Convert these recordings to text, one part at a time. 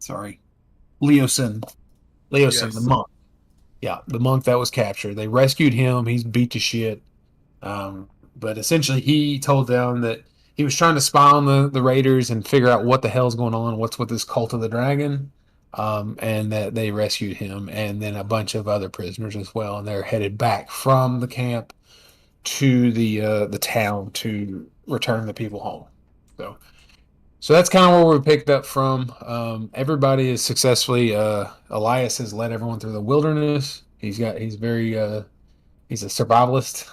sorry, Leosin. Leosin, the Yes. monk. Yeah, the monk that was captured. They rescued him. He's beat to shit. But essentially, he told them that he was trying to spy on the Raiders and figure out what the hell's going on, what's with this cult of the dragon, and that they rescued him and then a bunch of other prisoners as well. And they're headed back from the camp to the town to return the people home. So so that's kind of where we picked up from. Everybody is successfully. Elias has led everyone through the wilderness. He's very he's a survivalist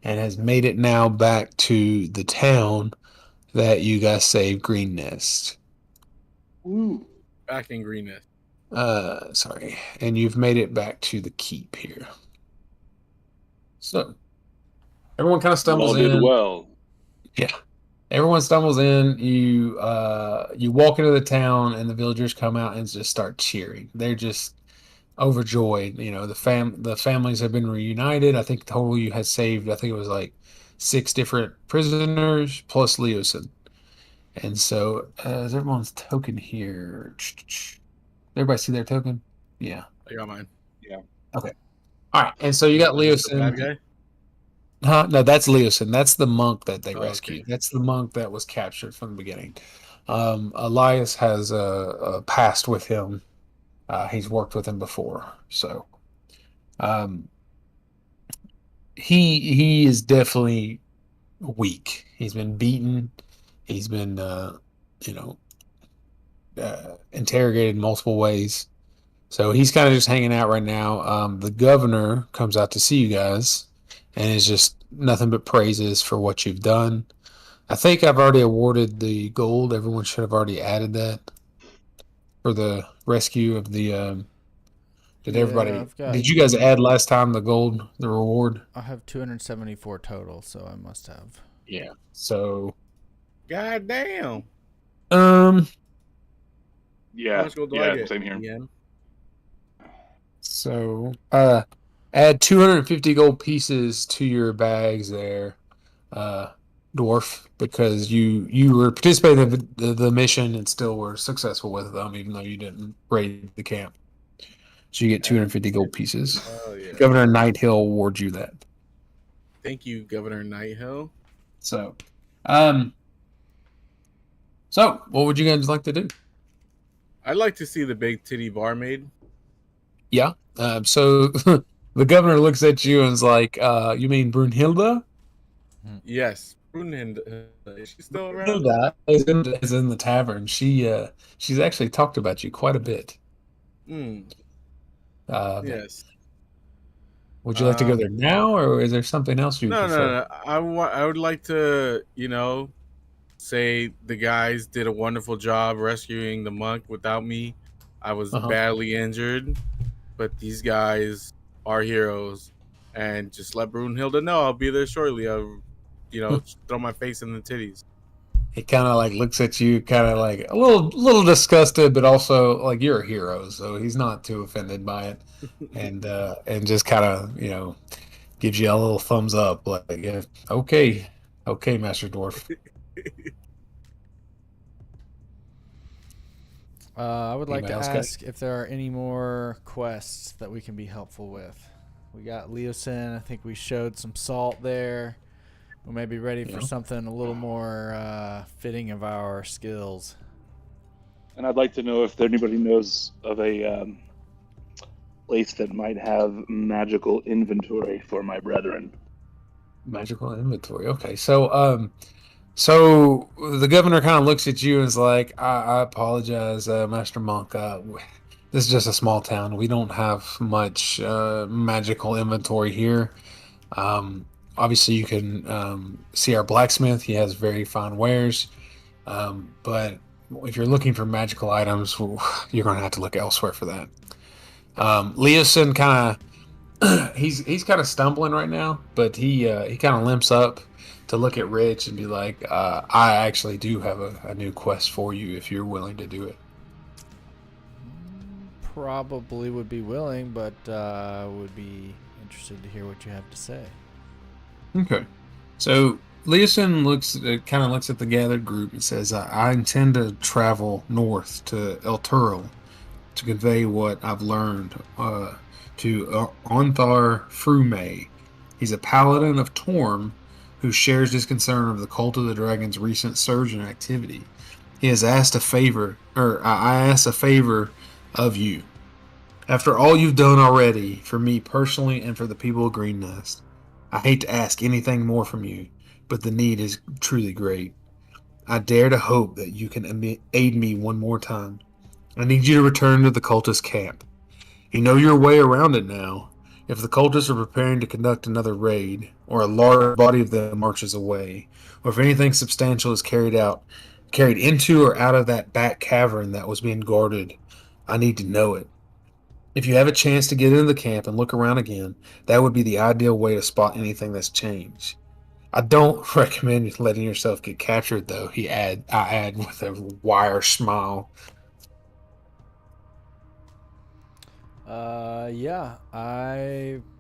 and has made it now back to the town that you guys saved, Green Nest. Ooh. Back in Greenness. Sorry, and you've made it back to the keep here. So everyone kind of You all stumbles did in. well. Yeah. Everyone stumbles in. You walk into the town, and the villagers come out and just start cheering. They're just overjoyed. You know, the families have been reunited. I think total you had saved. I think it was like six different prisoners plus Leosin. And so, is everyone's token here? Everybody see their token? Yeah. I got mine. Yeah. Okay. All right. And so you got Is this the bad Leosin. guy? Huh? No, that's Leosin. That's the monk that they Oh, rescued. okay. That's the monk that was captured from the beginning. Elias has a past with him. He's worked with him before, so um, he is definitely weak. He's been beaten. He's been you know interrogated multiple ways. So he's kind of just hanging out right now. The governor comes out to see you guys, and is just nothing but praises for what you've done. I think I've already awarded the gold. Everyone should have already added that for the rescue of the. Did Yeah, everybody? I've got. Did you guys add last time the gold, the reward? I have 274 total, so I must have. Yeah. So, God damn. um, How Yeah. much gold do I Yeah. get? Same here. Yeah. so add 250 gold pieces to your bags there, uh, dwarf, because you were participating in the mission and still were successful with them, even though you didn't raid the camp. So you get 250 gold pieces. Oh yeah. Governor Nighthill awards you that. Thank you, Governor Nighthill. So, um, so what would you guys like to do? I'd like to see the big titty barmaid. Yeah. So the governor looks at you and is like, "You mean Brunhilde? Yes. Brunhild. Is she still around? Brunhilde is in the tavern. She's actually talked about you quite a bit. Mm, yes. Would you like to go there now, or is there something else you No, prefer? no. I would like to, say the guys did a wonderful job rescuing the monk without me. I was Uh-huh. badly injured, but these guys are heroes. And just let Brunhilde know I'll be there shortly. I'll, throw my face in the titties. He kind of like looks at you, kind of like a little disgusted, but also like you're a hero, so he's not too offended by it, and just kind of gives you a little thumbs up, like yeah, okay, okay, Master Dwarf. I would like Anybody to else got ask if there are any more quests that we can be helpful with. We got Leosin. I think we showed some salt there. We may be ready for Yeah. something a little more fitting of our skills. And I'd like to know if anybody knows of a place that might have magical inventory for my brethren. Magical inventory. Okay, so the governor kind of looks at you and is like, I apologize, Master Monk. This is just a small town. We don't have much magical inventory here. Obviously, you can see our blacksmith. He has very fine wares. But if you're looking for magical items, you're going to have to look elsewhere for that. Leosin kind of he's kind of stumbling right now, but he kind of limps up to look at Rich and be like, I actually do have a new quest for you if you're willing to do it. Probably would be willing, but would be interested to hear what you have to say. Okay. So Leosin kind of looks at the gathered group and says, I intend to travel north to El Turo to convey what I've learned to Onthar Frume. He's a paladin of Torm who shares his concern of the Cult of the Dragon's recent surge in activity. He has asked a favor, or I ask a favor of you. After all you've done already for me personally and for the people of Green Nest, I hate to ask anything more from you, but the need is truly great. I dare to hope that you can aid me one more time. I need you to return to the cultist camp. You know your way around it now. If the cultists are preparing to conduct another raid, or a large body of them marches away, or if anything substantial is carried into or out of that back cavern that was being guarded, I need to know it. If you have a chance to get into the camp and look around again, that would be the ideal way to spot anything that's changed. I don't recommend letting yourself get captured, though, I add with a wire smile. Yeah,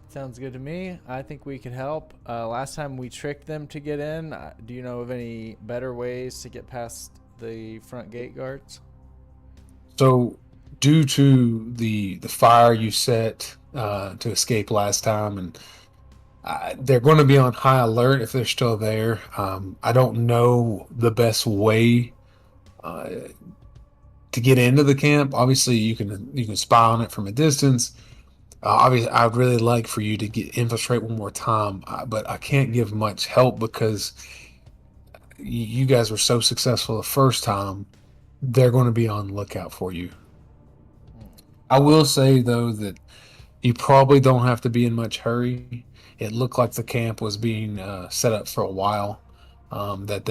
sounds good to me. I think we could help. Last time we tricked them to get in. Do you know of any better ways to get past the front gate guards? So, due to the fire you set to escape last time, and they're going to be on high alert if they're still there. I don't know the best way to get into the camp. Obviously, you can spy on it from a distance. Obviously, I'd really like for you to infiltrate one more time, but I can't give much help because you guys were so successful the first time. They're going to be on the lookout for you. I will say, though, that you probably don't have to be in much hurry. It looked like the camp was being set up for a while. That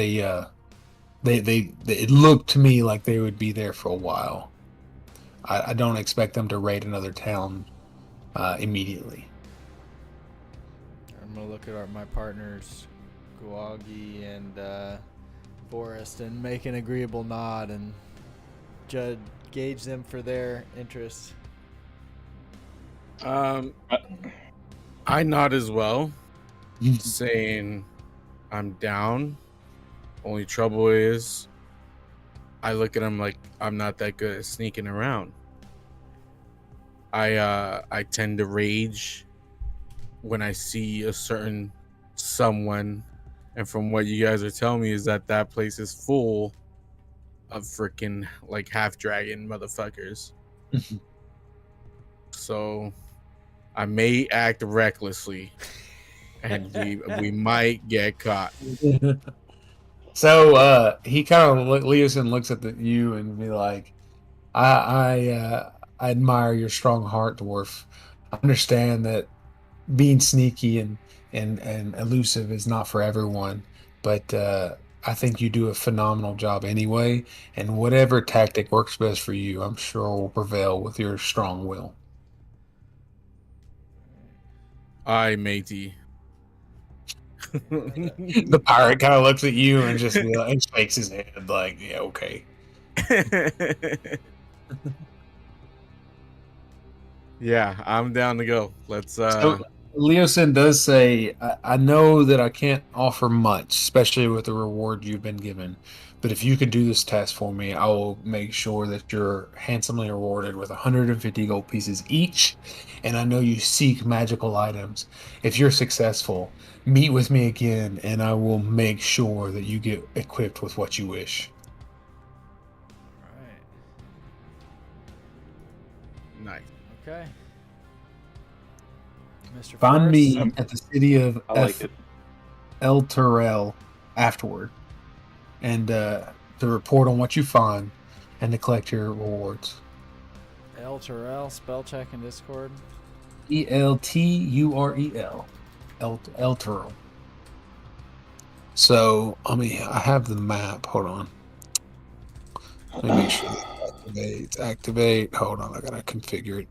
it looked to me like they would be there for a while. I don't expect them to raid another town immediately. I'm gonna look at my partners, Guagi and Forrest, and make an agreeable nod and gauge them for their interest. I nod as well, saying I'm down. Only trouble is, I look at him like I'm not that good at sneaking around. I tend to rage when I see a certain someone, and from what you guys are telling me is that place is full of freaking like half dragon motherfuckers. So I may act recklessly, and we might get caught. So he kind of Leosin looks at you and be like, I admire your strong heart, dwarf. I understand that being sneaky and elusive is not for everyone, but I think you do a phenomenal job anyway, and whatever tactic works best for you, I'm sure will prevail with your strong will. Aye, matey. The pirate kind of looks at you and just and shakes his head like, yeah, okay. Yeah, I'm down to go. Let's So, Leosin does say, I know that I can't offer much, especially with the reward you've been given, but if you could do this task for me, I will make sure that you're handsomely rewarded with 150 gold pieces each, and I know you seek magical items. If you're successful, meet with me again, and I will make sure that you get equipped with what you wish. Right. nice. Okay. Mr. Find me Forrest? at the city of I like it. El Terrell afterward, and to report on what you find, and to collect your rewards. El Terrell, spell check in Discord. Elturel. El Terrell. So, I have the map. Hold on. Let me make sure. Activate. Hold on, I gotta configure it.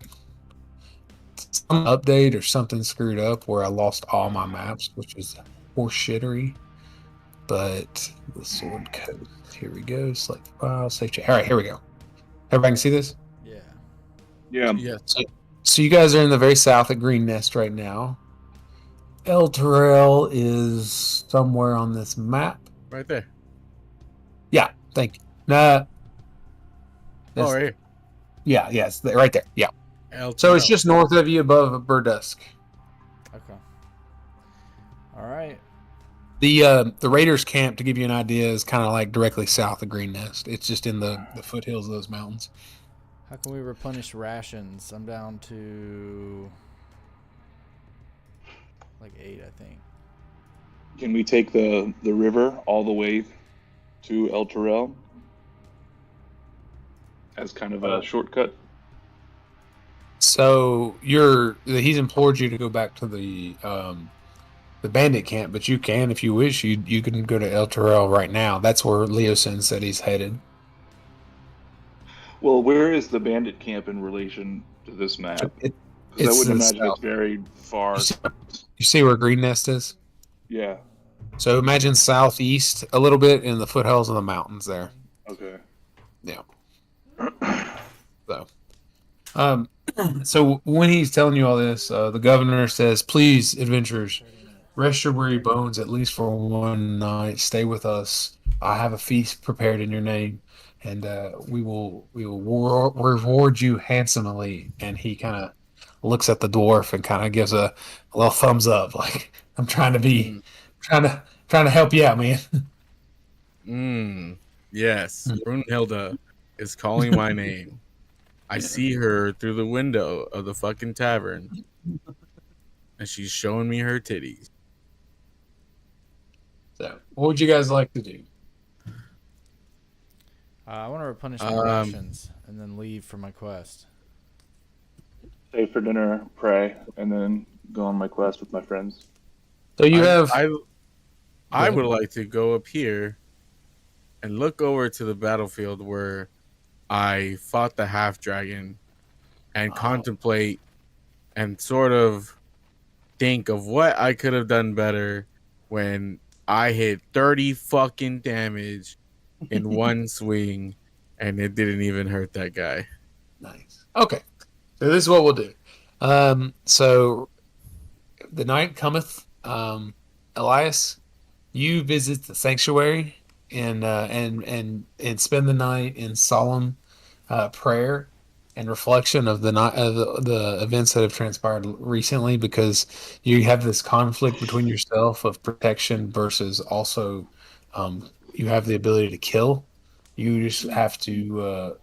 Some update or something screwed up where I lost all my maps, which is horseshittery. But the sword code. Here we go. Select file. Save change. All right, here we go. Everybody can see this? Yeah. Yeah. Yes. So you guys are in the very south of Green Nest right now. El Terrell is somewhere on this map. Right there. Yeah, thank you. Nah, Oh, that's, right here. yeah, yes, right there. Yeah. El So it's Terrell. just north of you, above Burdusk. Okay. All right. The Raiders camp, to give you an idea, is kind of like directly south of Green Nest. It's just in the foothills of those mountains. How can we replenish rations? I'm down to like 8, I think. Can we take the river all the way to El Terrell as kind of a shortcut? So he's implored you to go back to the bandit camp, but you can, if you wish, you can go to El Terrell right now. That's where Leosin said he's headed. Well, where is the bandit camp in relation to this map? It, Because I it's wouldn't the imagine south. it's very far. You see where Green Nest is? Yeah. So imagine southeast a little bit in the foothills of the mountains there. Okay. Yeah. So, so when he's telling you all this, the governor says, "Please, adventurers, rest your weary bones at least for one night. Stay with us. I have a feast prepared in your name, and we will reward you handsomely." And he kind of looks at the dwarf and kind of gives a little thumbs up, like, "I'm trying to be, trying to help you out, man." Yes, Brunhilde is calling my name. I see her through the window of the fucking tavern, and she's showing me her titties. So, what would you guys like to do? I want to replenish my rations and then leave for my quest. Stay for dinner, pray, and then go on my quest with my friends. So you have. I would like to go up here and look over to the battlefield where I fought the half dragon and contemplate and sort of think of what I could have done better when I hit 30 fucking damage in one swing and it didn't even hurt that guy. Nice. Okay. So this is what we'll do. So the night cometh. Elias, you visit the sanctuary and spend the night in solemn prayer and reflection of the events that have transpired recently, because you have this conflict between yourself of protection versus also you have the ability to kill. You just have to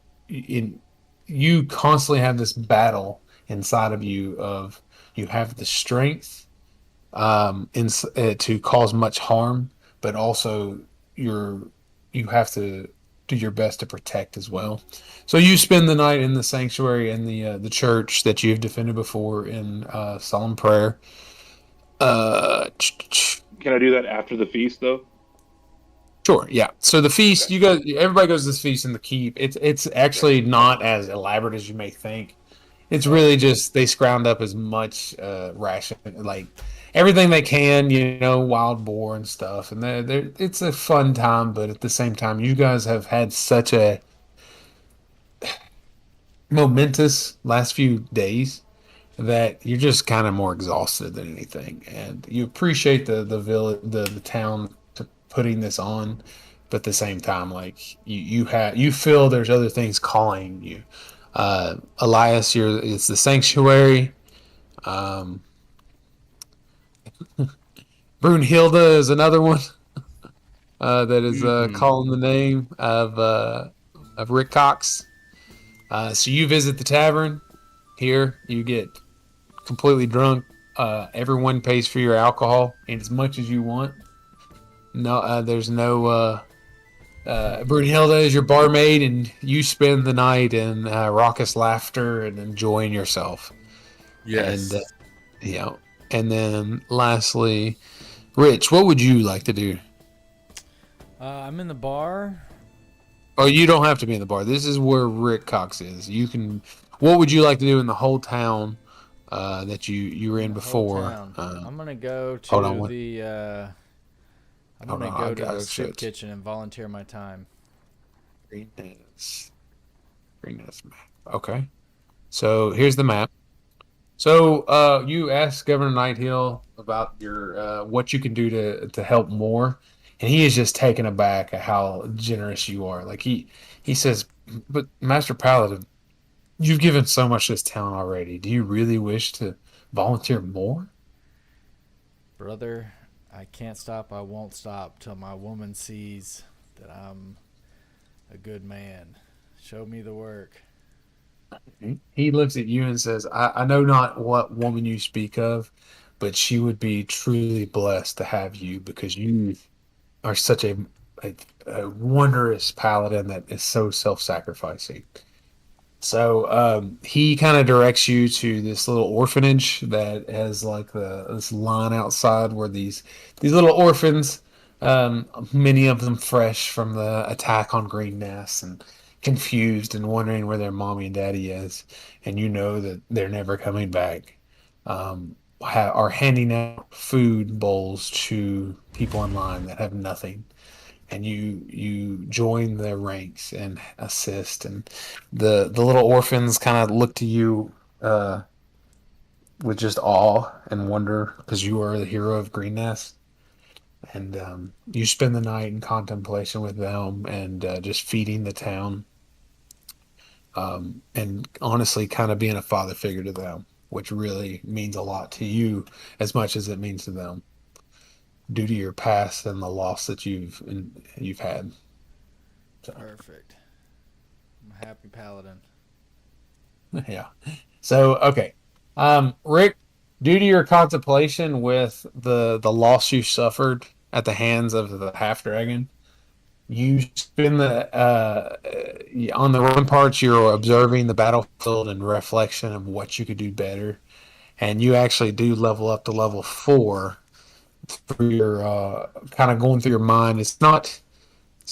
you constantly have this battle inside of you of you have the strength to cause much harm, but also you have to do your best to protect as well. So you spend the night in the sanctuary in the church that you've defended before in solemn prayer. Can I do that after the feast, though? Sure, yeah. So the feast, everybody goes to this feast in the keep. It's actually not as elaborate as you may think. It's really just they scrounge up as much ration, like everything they can, wild boar and stuff, and it's a fun time. But at the same time, you guys have had such a momentous last few days that you're just kind of more exhausted than anything, and you appreciate the village, the town to putting this on, but at the same time, like you feel there's other things calling you. Elias, it's the sanctuary. Brunhilde is another one that is calling the name of Rick Cox. So you visit the tavern. Here you get completely drunk. Everyone pays for your alcohol and as much as you want. No, there's no. Brunhilde is your barmaid, and you spend the night in raucous laughter and enjoying yourself. Yes. And and then lastly, Rich, what would you like to do? I'm in the bar. Oh, you don't have to be in the bar. This is where Rick Cox is. You can. What would you like to do in the whole town that you were in before? I'm gonna go to hold on, the. I'm gonna go to the soup kitchen and volunteer my time. Green Nest map. Okay. So here's the map. So you asked Governor Nighthill about your what you can do to help more, and he is just taken aback at how generous you are. Like he says, "But Master Paladin, you've given so much to this town already. Do you really wish to volunteer more?" Brother, I can't stop. I won't stop till my woman sees that I'm a good man. Show me the work. He looks at you and says, I know not what woman you speak of, but she would be truly blessed to have you because you are such a wondrous paladin that is so self-sacrificing. So he kind of directs you to this little orphanage that has like this line outside where these little orphans, many of them fresh from the attack on Green Nest and confused and wondering where their mommy and daddy is, and you know that they're never coming back. Are handing out food bowls to people in line that have nothing, and you join their ranks and assist, and the little orphans kind of look to you with just awe and wonder because you are the hero of Green Nest, and you spend the night in contemplation with them and just feeding the town, and honestly kind of being a father figure to them, which really means a lot to you as much as it means to them due to your past and the loss that you've had. So. Perfect. I'm a happy paladin. Yeah. So okay, Rick, due to your contemplation with the loss you suffered at the hands of the half dragon, you spend the on the ramparts. You're observing the battlefield and reflection of what you could do better, and you actually do level up to level 4 through your kind of going through your mind. It's not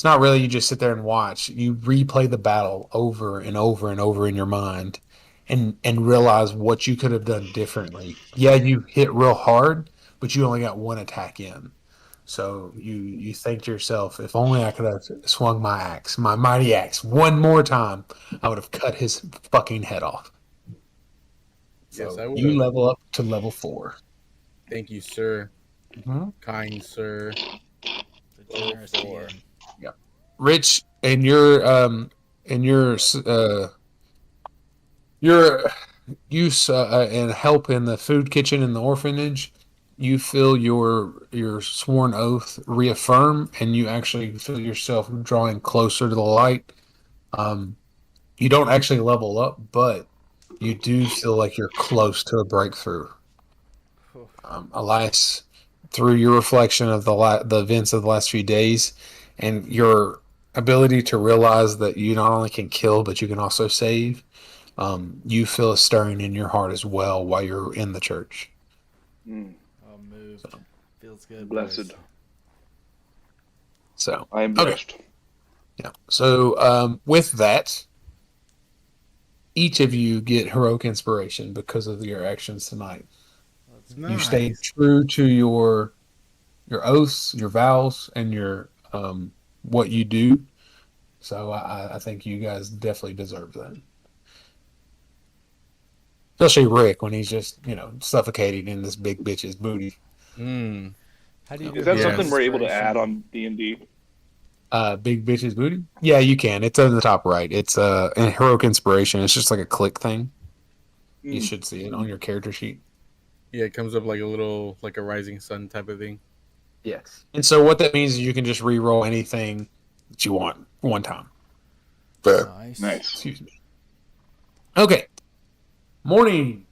really you just sit there and watch. You replay the battle over and over and over in your mind and realize what you could have done differently. Yeah, you hit real hard, but you only got one attack in. So you think to yourself, if only I could have swung my axe, my mighty axe, one more time, I would have cut his fucking head off. Yes, So I would you have. level up to level 4. Thank you, sir. Mm-hmm. Kind sir. The generous Four. team. Rich, and your use and help in the food kitchen in the orphanage, you feel your sworn oath reaffirm, and you actually feel yourself drawing closer to the light. Um, you don't actually level up, but you do feel like you're close to a breakthrough. Elias, through your reflection of the events of the last few days, and your ability to realize that you not only can kill but you can also save, you feel a stirring in your heart as well while you're in the church. Mm, Oh, moved. So. Feels good. blessed. Boys. So I am okay. blessed. Yeah. So with that, each of you get heroic inspiration because of your actions tonight. You stayed Nice. true to your oaths, your vows, and your what you do. So I think you guys definitely deserve that. Especially Rick when he's just suffocating in this big bitch's booty. Mm. How do you Is get that Yes. something we're able to inspiration? add on D&D? Big bitch's booty. Yeah, you can. It's on the top right. It's in heroic inspiration. It's just like a click thing. You should see it on your character sheet. Yeah, it comes up like like a rising sun type of thing. Yes. And so what that means is you can just re-roll anything that you want one time. Nice. Nice. Excuse me. Okay. Morning.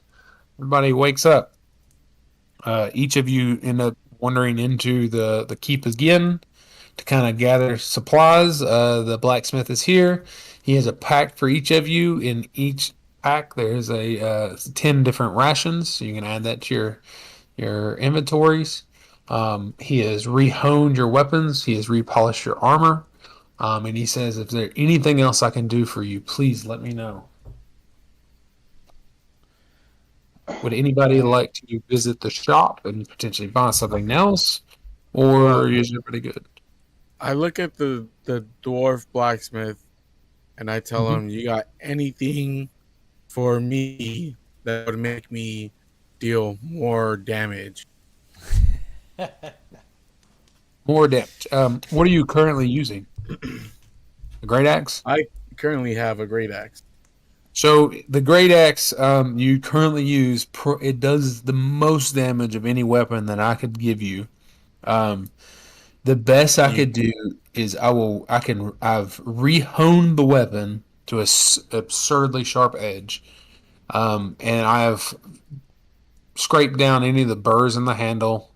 Everybody wakes up. Each of you end up wandering into the keep again to kind of gather supplies. The blacksmith is here. He has a pack for each of you. In each pack, there's 10 different rations. So you can add that to your inventories. He has rehoned your weapons. He has repolished your armor. And he says, if there's anything else I can do for you, please let me know. Would anybody like to visit the shop and potentially buy something else? Or is it pretty good? I look at the dwarf blacksmith and I tell him, "You got anything for me that would make me deal more damage. More damage. What are you currently using? The great axe. I currently have a great axe. So the great axe you currently use, it does the most damage of any weapon that I could give you. The best I could do is I've rehoned the weapon to a absurdly sharp edge, and I've scraped down any of the burrs in the handle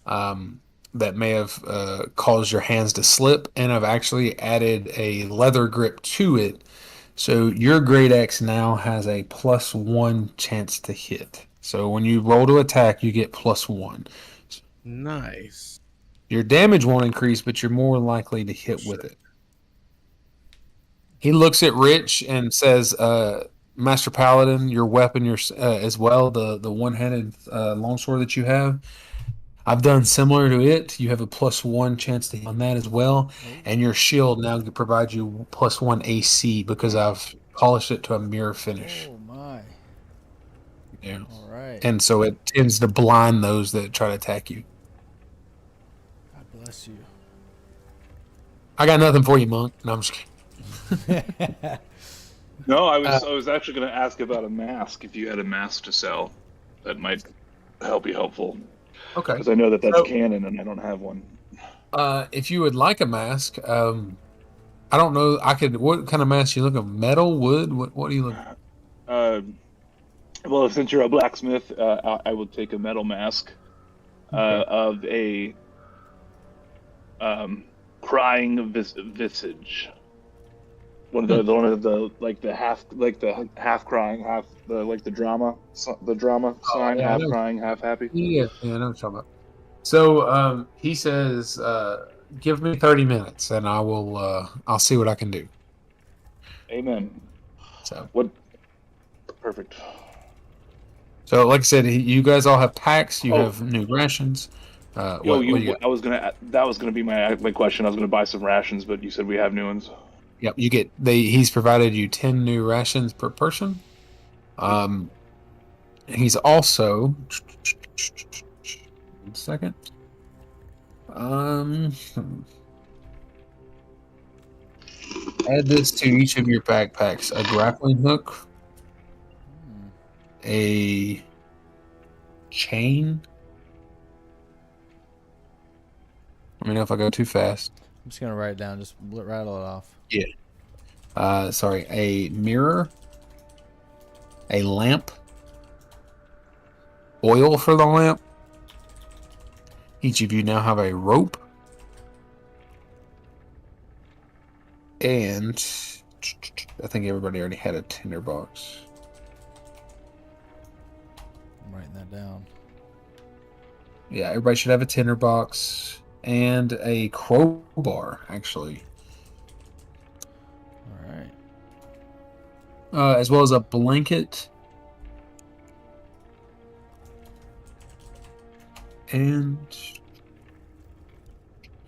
that may have caused your hands to slip, and I've actually added a leather grip to it. So your great axe now has a +1 chance to hit. So when you roll to attack, you get +1. Nice. Your damage won't increase, but you're more likely to hit with it. He looks at Rich and says, Master Paladin, your weapon as well, the one-handed longsword that you have, I've done similar to it. You have a +1 chance to hit on that as well. And your shield now provides you +1 AC because I've polished it to a mirror finish. Oh my. Yeah. All right. And so it tends to blind those that try to attack you. God bless you. I got nothing for you, Monk. No, I'm just kidding. No, I was actually going to ask about a mask. If you had a mask to sell, that might be helpful. Okay. Because I know that's canon, and I don't have one. If you would like a mask, I don't know. What kind of mask you looking? Metal, wood? What do you look? Well, since you're a blacksmith, I will take a metal mask of a crying visage. One of the half crying, half the drama sign, half crying, half happy. Yeah, I know what you're talking about. So he says, "Give me 30 minutes, and I will. I'll see what I can do." Amen. So what? Perfect. So, like I said, you guys all have packs. You have new rations. That was gonna be my question. I was gonna buy some rations, but you said we have new ones. Yep, you get he's provided you 10 new rations per person. He's also 1 second. Add this to each of your backpacks: a grappling hook, a chain. Let me know if I go too fast. I'm just gonna write it down. Just rattle it off. Yeah. Sorry. A mirror, a lamp, oil for the lamp. Each of you now have a rope, and I think everybody already had a tinderbox. I'm writing that down. Yeah, everybody should have a tinderbox and a crowbar, actually. All right. As well as a blanket and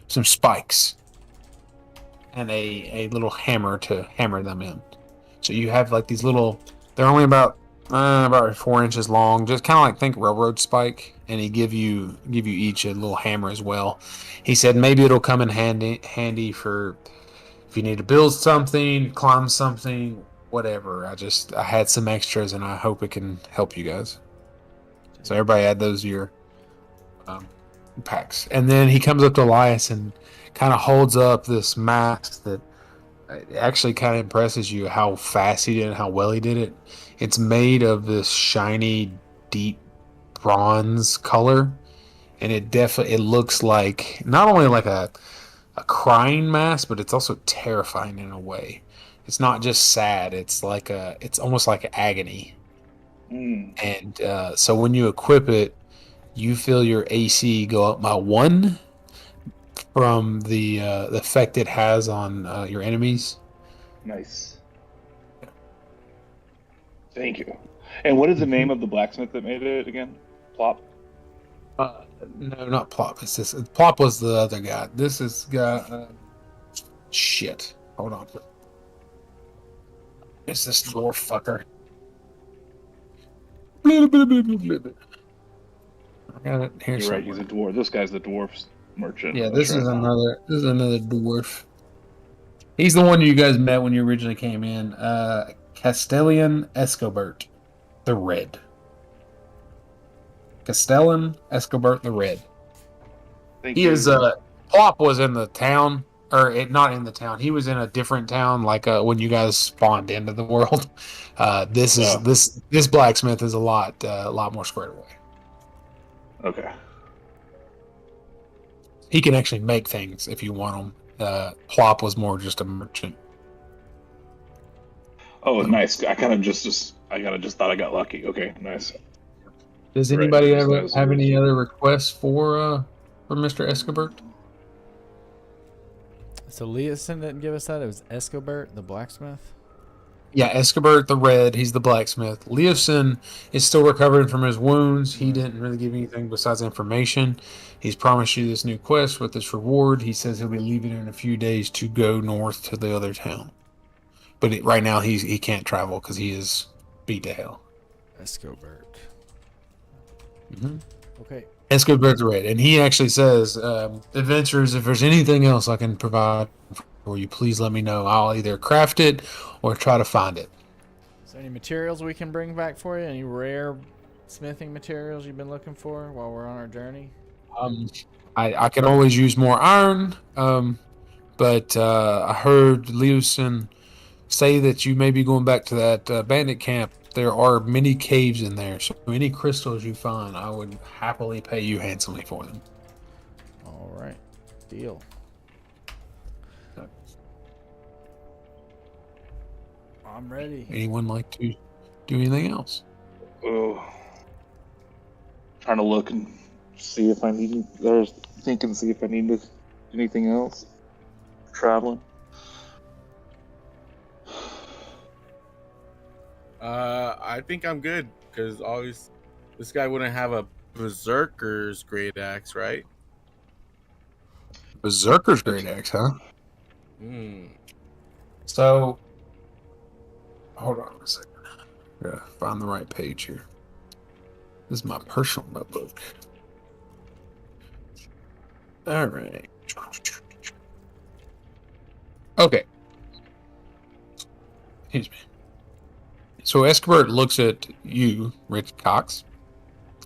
some spikes and a little hammer to hammer them in. So you have like these little, they're only about 4 inches long, just kind of like think railroad spike, and he give you each a little hammer as well. He said maybe it'll come in handy for if you need to build something, climb something, whatever. I had some extras, and I hope it can help you guys. So everybody add those to your packs. And then he comes up to Elias and kind of holds up this mask that actually kind of impresses you how fast he did it and how well he did it. It's made of this shiny, deep bronze color, and it looks like not only like a crying mask, but it's also terrifying in a way. It's not just sad; it's almost like agony. And so when you equip it, you feel your AC go up by 1 from the effect it has on your enemies. Nice. Thank you. And what is the name of the blacksmith that made it again? Plop? No, not Plop. It's this. Plop was the other guy. This is guy. Shit. Hold on. It's this dwarf fucker. I got it here You're right. somewhere. He's a dwarf. This guy's the dwarf's merchant. Yeah, That's right. this is another dwarf. He's the one you guys met when you originally came in. Castellan Escobert, the Red. Castellan Escobert the Red. Thank He you. is Plop was in the town, or not in the town. He was in a different town, like when you guys spawned into the world. This blacksmith is a lot more squared away. Okay. He can actually make things if you want them. Plop was more just a merchant. Oh, nice. I kind of just thought I got lucky. Okay, nice. Does Right, anybody this ever guy's- have any other requests for Mr. Escobert? So Leosin didn't give us that. It was Escobert, the blacksmith. Yeah, Escobert the Red. He's the blacksmith. Leosin is still recovering from his wounds. He didn't really give anything besides information. He's promised you this new quest with this reward. He says he'll be leaving in a few days to go north to the other town. But right now he can't travel because he is beat to hell. Escobert. Mm-hmm. Okay. Escobart's Red, and he actually says, "Adventurers, if there's anything else I can provide for you, please let me know. I'll either craft it or try to find it." Is there any materials we can bring back for you? Any rare smithing materials you've been looking for while we're on our journey? I can always use more iron, but I heard Leosin say that you may be going back to that bandit camp. There are many caves in there, so any crystals you find, I would happily pay you handsomely for them. All right. Deal. I'm ready. Anyone like to do anything else? Oh, trying to look and see if I need. There's think and see if I need to, anything else. Traveling. I think I'm good because always this guy wouldn't have a berserker's great axe, right? Berserker's great axe, huh? So, hold on a second. Gotta find the right page here. This is my personal notebook. All right. Okay. Excuse me. So Escobert looks at you, Rich Cox,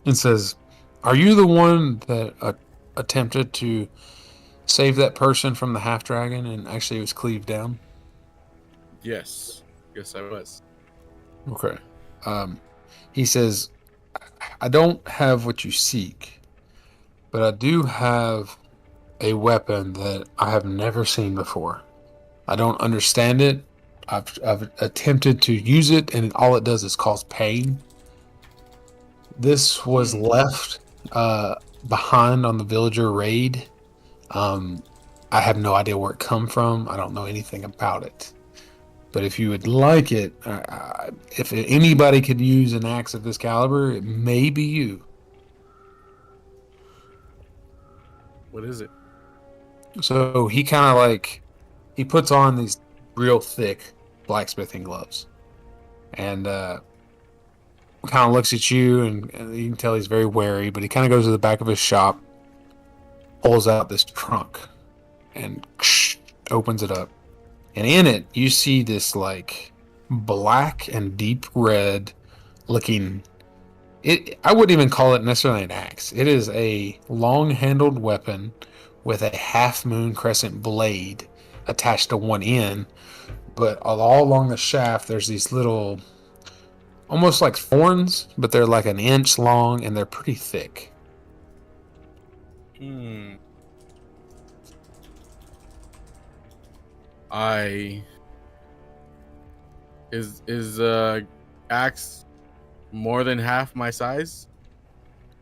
and says, "Are you the one that attempted to save that person from the half dragon and actually was cleaved down?" Yes, I was. Okay. He says, "I don't have what you seek, but I do have a weapon that I have never seen before. I don't understand it. I've attempted to use it, and all it does is cause pain. This was left behind on the villager raid. I have no idea where it come from. I don't know anything about it. But if you would like it, if anybody could use an axe of this caliber, it may be you." What is it? So he kind of he puts on these real thick blacksmithing gloves, and kind of looks at you, and you can tell he's very wary. But he kind of goes to the back of his shop, pulls out this trunk, and opens it up. And in it, you see this black and deep red looking. I wouldn't even call it necessarily an axe. It is a long-handled weapon with a half-moon crescent blade attached to one end. But all along the shaft, there's these little, almost like thorns, but they're like an inch long and they're pretty thick. Is axe more than half my size?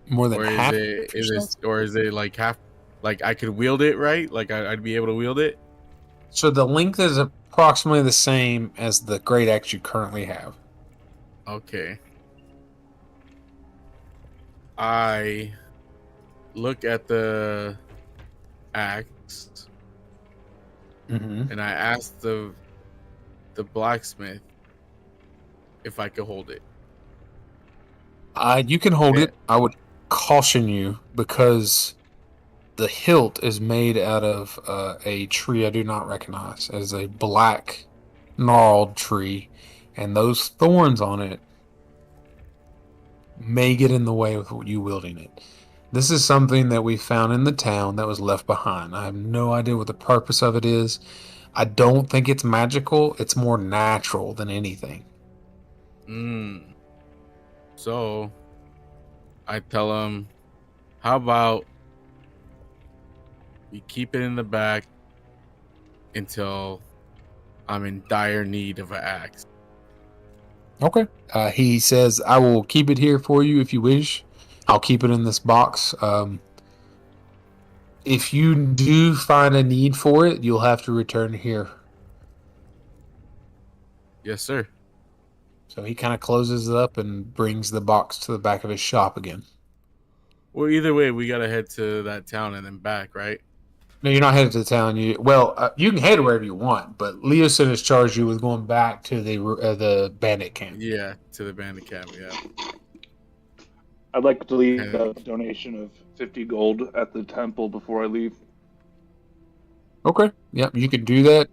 More than Or half. is it like half? Like I could wield it, right? Like I'd be able to wield it. So the length is approximately the same as the great axe you currently have. Okay. I look at the axe Mm-hmm. and I ask the blacksmith if I could hold it. You can hold Yeah. it. I would caution you because the hilt is made out of a tree I do not recognize as a black gnarled tree, and those thorns on it may get in the way of you wielding it. This is something that we found in the town that was left behind. I have no idea what the purpose of it is. I don't think it's magical. It's more natural than anything. So I tell him, how about we keep it in the back until I'm in dire need of an axe. Okay. He says, I will keep it here for you if you wish. I'll keep it in this box. If you do find a need for it, you'll have to return here. Yes, sir. So he kind of closes it up and brings the box to the back of his shop again. Well, either way, we gotta head to that town and then back, right? No, you're not headed to town. You can head wherever you want, but Leosin has charged you with going back to the bandit camp. Yeah, to the bandit camp. Yeah. I'd like to leave Okay. a donation of 50 gold at the temple before I leave. Okay. Yep, you can do that.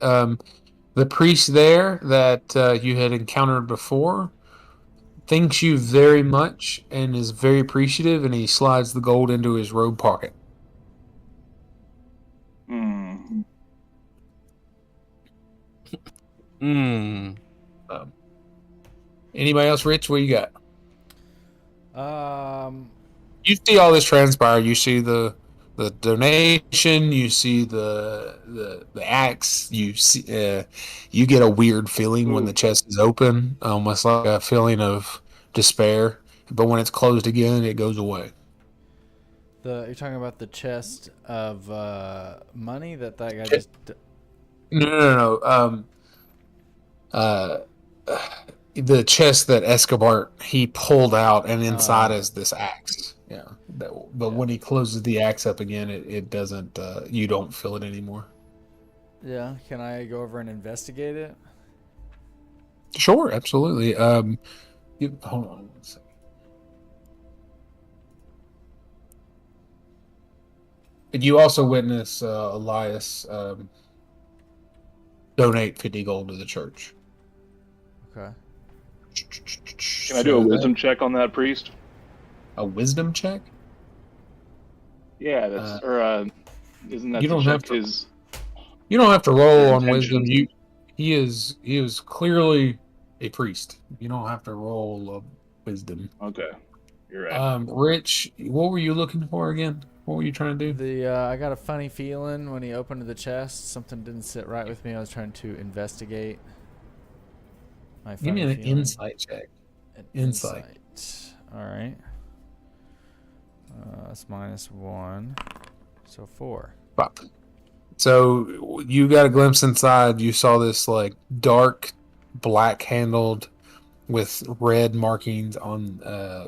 The priest there that you had encountered before thanks you very much and is very appreciative, and he slides the gold into his robe pocket. Hmm. Anybody else, Rich? What you got? You see all this transpire. You see the donation. You see the axe. You see you get a weird feeling when the chest is open, almost like a feeling of despair. But when it's closed again, it goes away. You're talking about the chest of money that guy just. No. The chest that Escobar he pulled out, and inside is this axe. Yeah, but when he closes the axe up again, it doesn't. You don't feel it anymore. Yeah, can I go over and investigate it? Sure, absolutely. Hold on one second. And you also witness Elias donate 50 gold to the church. Okay. Can I do a wisdom check on that priest? A wisdom check? Yeah, that's isn't that you to don't check have to- his? You don't have to roll His on wisdom. intentions. He is clearly a priest. You don't have to roll wisdom. Okay, you're right. Rich, what were you looking for again? What were you trying to do? I got a funny feeling when he opened the chest. Something didn't sit right with me. I was trying to investigate. Give me funny an feeling. insight check. An Insight. All right. That's -1, so 4. Fuck. So you got a glimpse inside. You saw this like dark, black handled with red markings on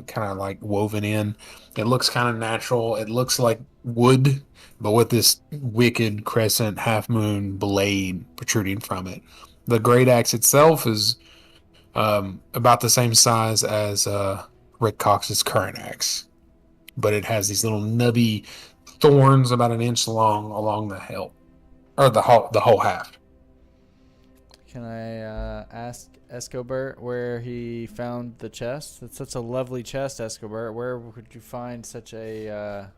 kind of like woven in. It looks kind of natural. It looks like wood, but with this wicked crescent half moon blade protruding from it. The great axe itself is about the same size as Rick Cox's current axe, but it has these little nubby thorns about an inch long along the hilt, or the whole haft. Can I ask Escobar where he found the chest? That's such a lovely chest, Escobar. Where would you find such a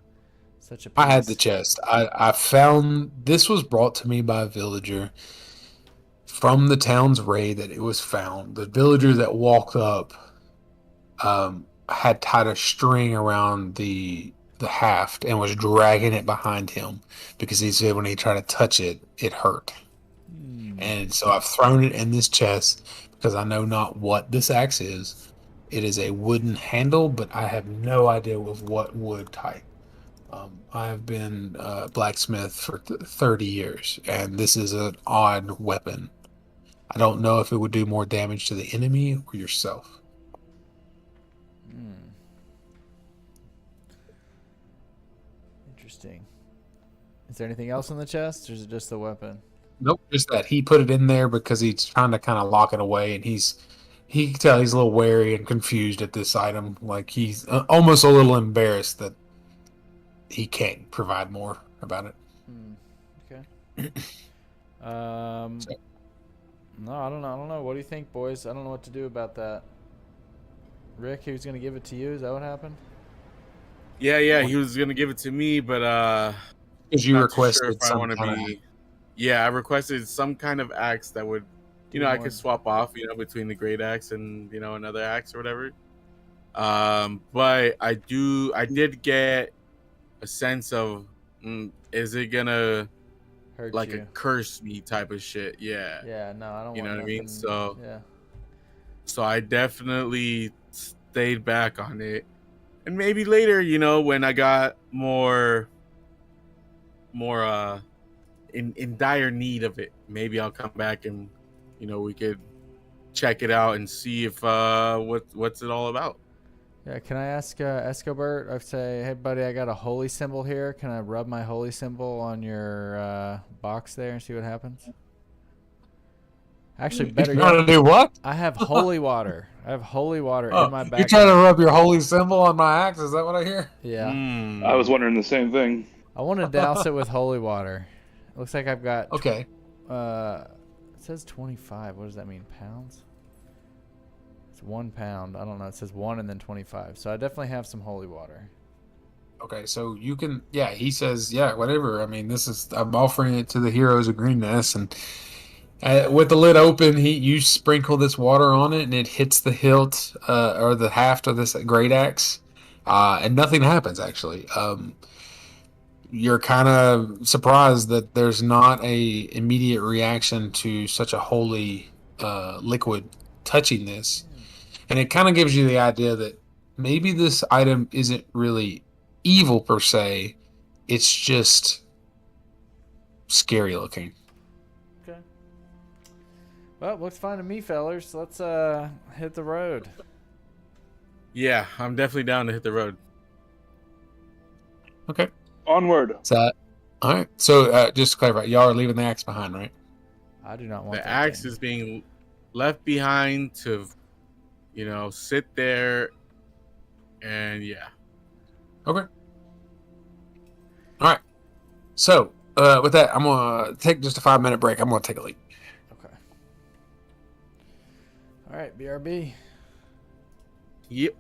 piece? I had the chest. I found this was brought to me by a villager from the town's raid that it was found. The villager that walked up had tied a string around the haft and was dragging it behind him because he said when he tried to touch it, it hurt. And so I've thrown it in this chest because I know not what this axe is. It is a wooden handle, but I have no idea of what wood type. I have been a blacksmith for 30 years, and this is an odd weapon. I don't know if it would do more damage to the enemy or yourself. Interesting. Is there anything else in the chest, or is it just the weapon? Nope, just that he put it in there because he's trying to kind of lock it away, and he's he can tell he's a little wary and confused at this item. Like he's almost a little embarrassed that he can't provide more about it. Okay. No, I don't know. I don't know. What do you think, boys? I don't know what to do about that. Rick, he was gonna give it to you. Is that what happened? Yeah, he was gonna give it to me, but Because you not too sure requested if I some want to kind be. Yeah, I requested some kind of axe that would, I could swap off, between the great axe and another axe or whatever. But I did get a sense of, is it gonna Hurt like you. a curse me type of shit? Yeah, Yeah, no, I don't you know want what I mean. nothing- yeah. So I definitely stayed back on it, and maybe later, when I got more in dire need of it, maybe I'll come back and we could check it out and see if what's it all about. Yeah, can I ask Escobert? I say, hey buddy, I got a holy symbol here. Can I rub my holy symbol on your box there and see what happens? Actually, better You want yet, to do what? I have holy water. I have holy water in my backpack. You're trying to rub your holy symbol on my axe? Is that what I hear? Yeah, I was wondering the same thing. I want to douse it with holy water. It looks like I've got. Okay. It says 25. What does that mean? Pounds? It's 1 pound. I don't know. It says 1 and then 25. So I definitely have some holy water. Okay, so you can, yeah, he says, yeah, whatever. I mean, I'm offering it to the heroes of Greenness, and with the lid open, you sprinkle this water on it, and it hits the hilt or the haft of this great axe, and nothing happens, actually. You're kind of surprised that there's not a immediate reaction to such a holy liquid touching this. And it kind of gives you the idea that maybe this item isn't really evil per se. It's just scary looking. Okay. Well, looks fine to me, fellers. Let's hit the road. Yeah, I'm definitely down to hit the road. Okay. Onward. So, all right. So just to clarify, y'all are leaving the axe behind, right? I do not want The that axe thing. is being left behind to, sit there, and yeah. Okay. All right. So with that, I'm gonna take just a 5-minute break. I'm gonna take a leak. Okay. All right, BRB. Yep.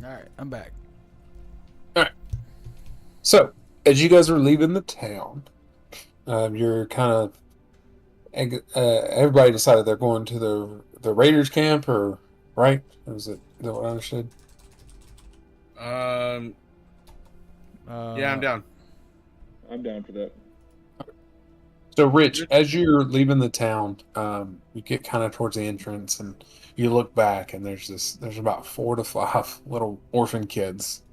All right, I'm back. So, as you guys are leaving the town, you're kind of everybody decided they're going to the Raiders camp, or right? Is that what I understood? Yeah, I'm down. I'm down for that. So, Rich, as you're leaving the town, you get kind of towards the entrance, and you look back, and there's about 4 to 5 little orphan kids,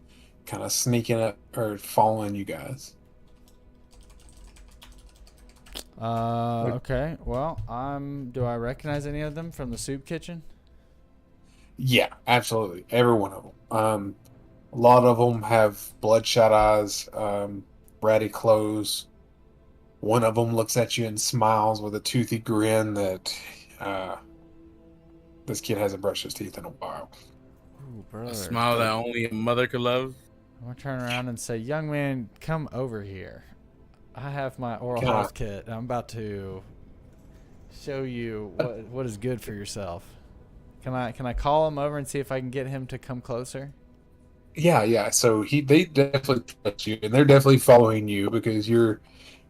kind of sneaking up or following you guys. Okay. Well, do I recognize any of them from the soup kitchen? Yeah, absolutely, every one of them. A lot of them have bloodshot eyes, ratty clothes. One of them looks at you and smiles with a toothy grin that this kid hasn't brushed his teeth in a while. Ooh, brother. A smile that only a mother could love. I'm gonna turn around and say, "Young man, come over here. I have my oral Can I- health kit. I'm about to show you what is good for yourself." Can I call him over and see if I can get him to come closer? Yeah. So they definitely trust you, and they're definitely following you because you're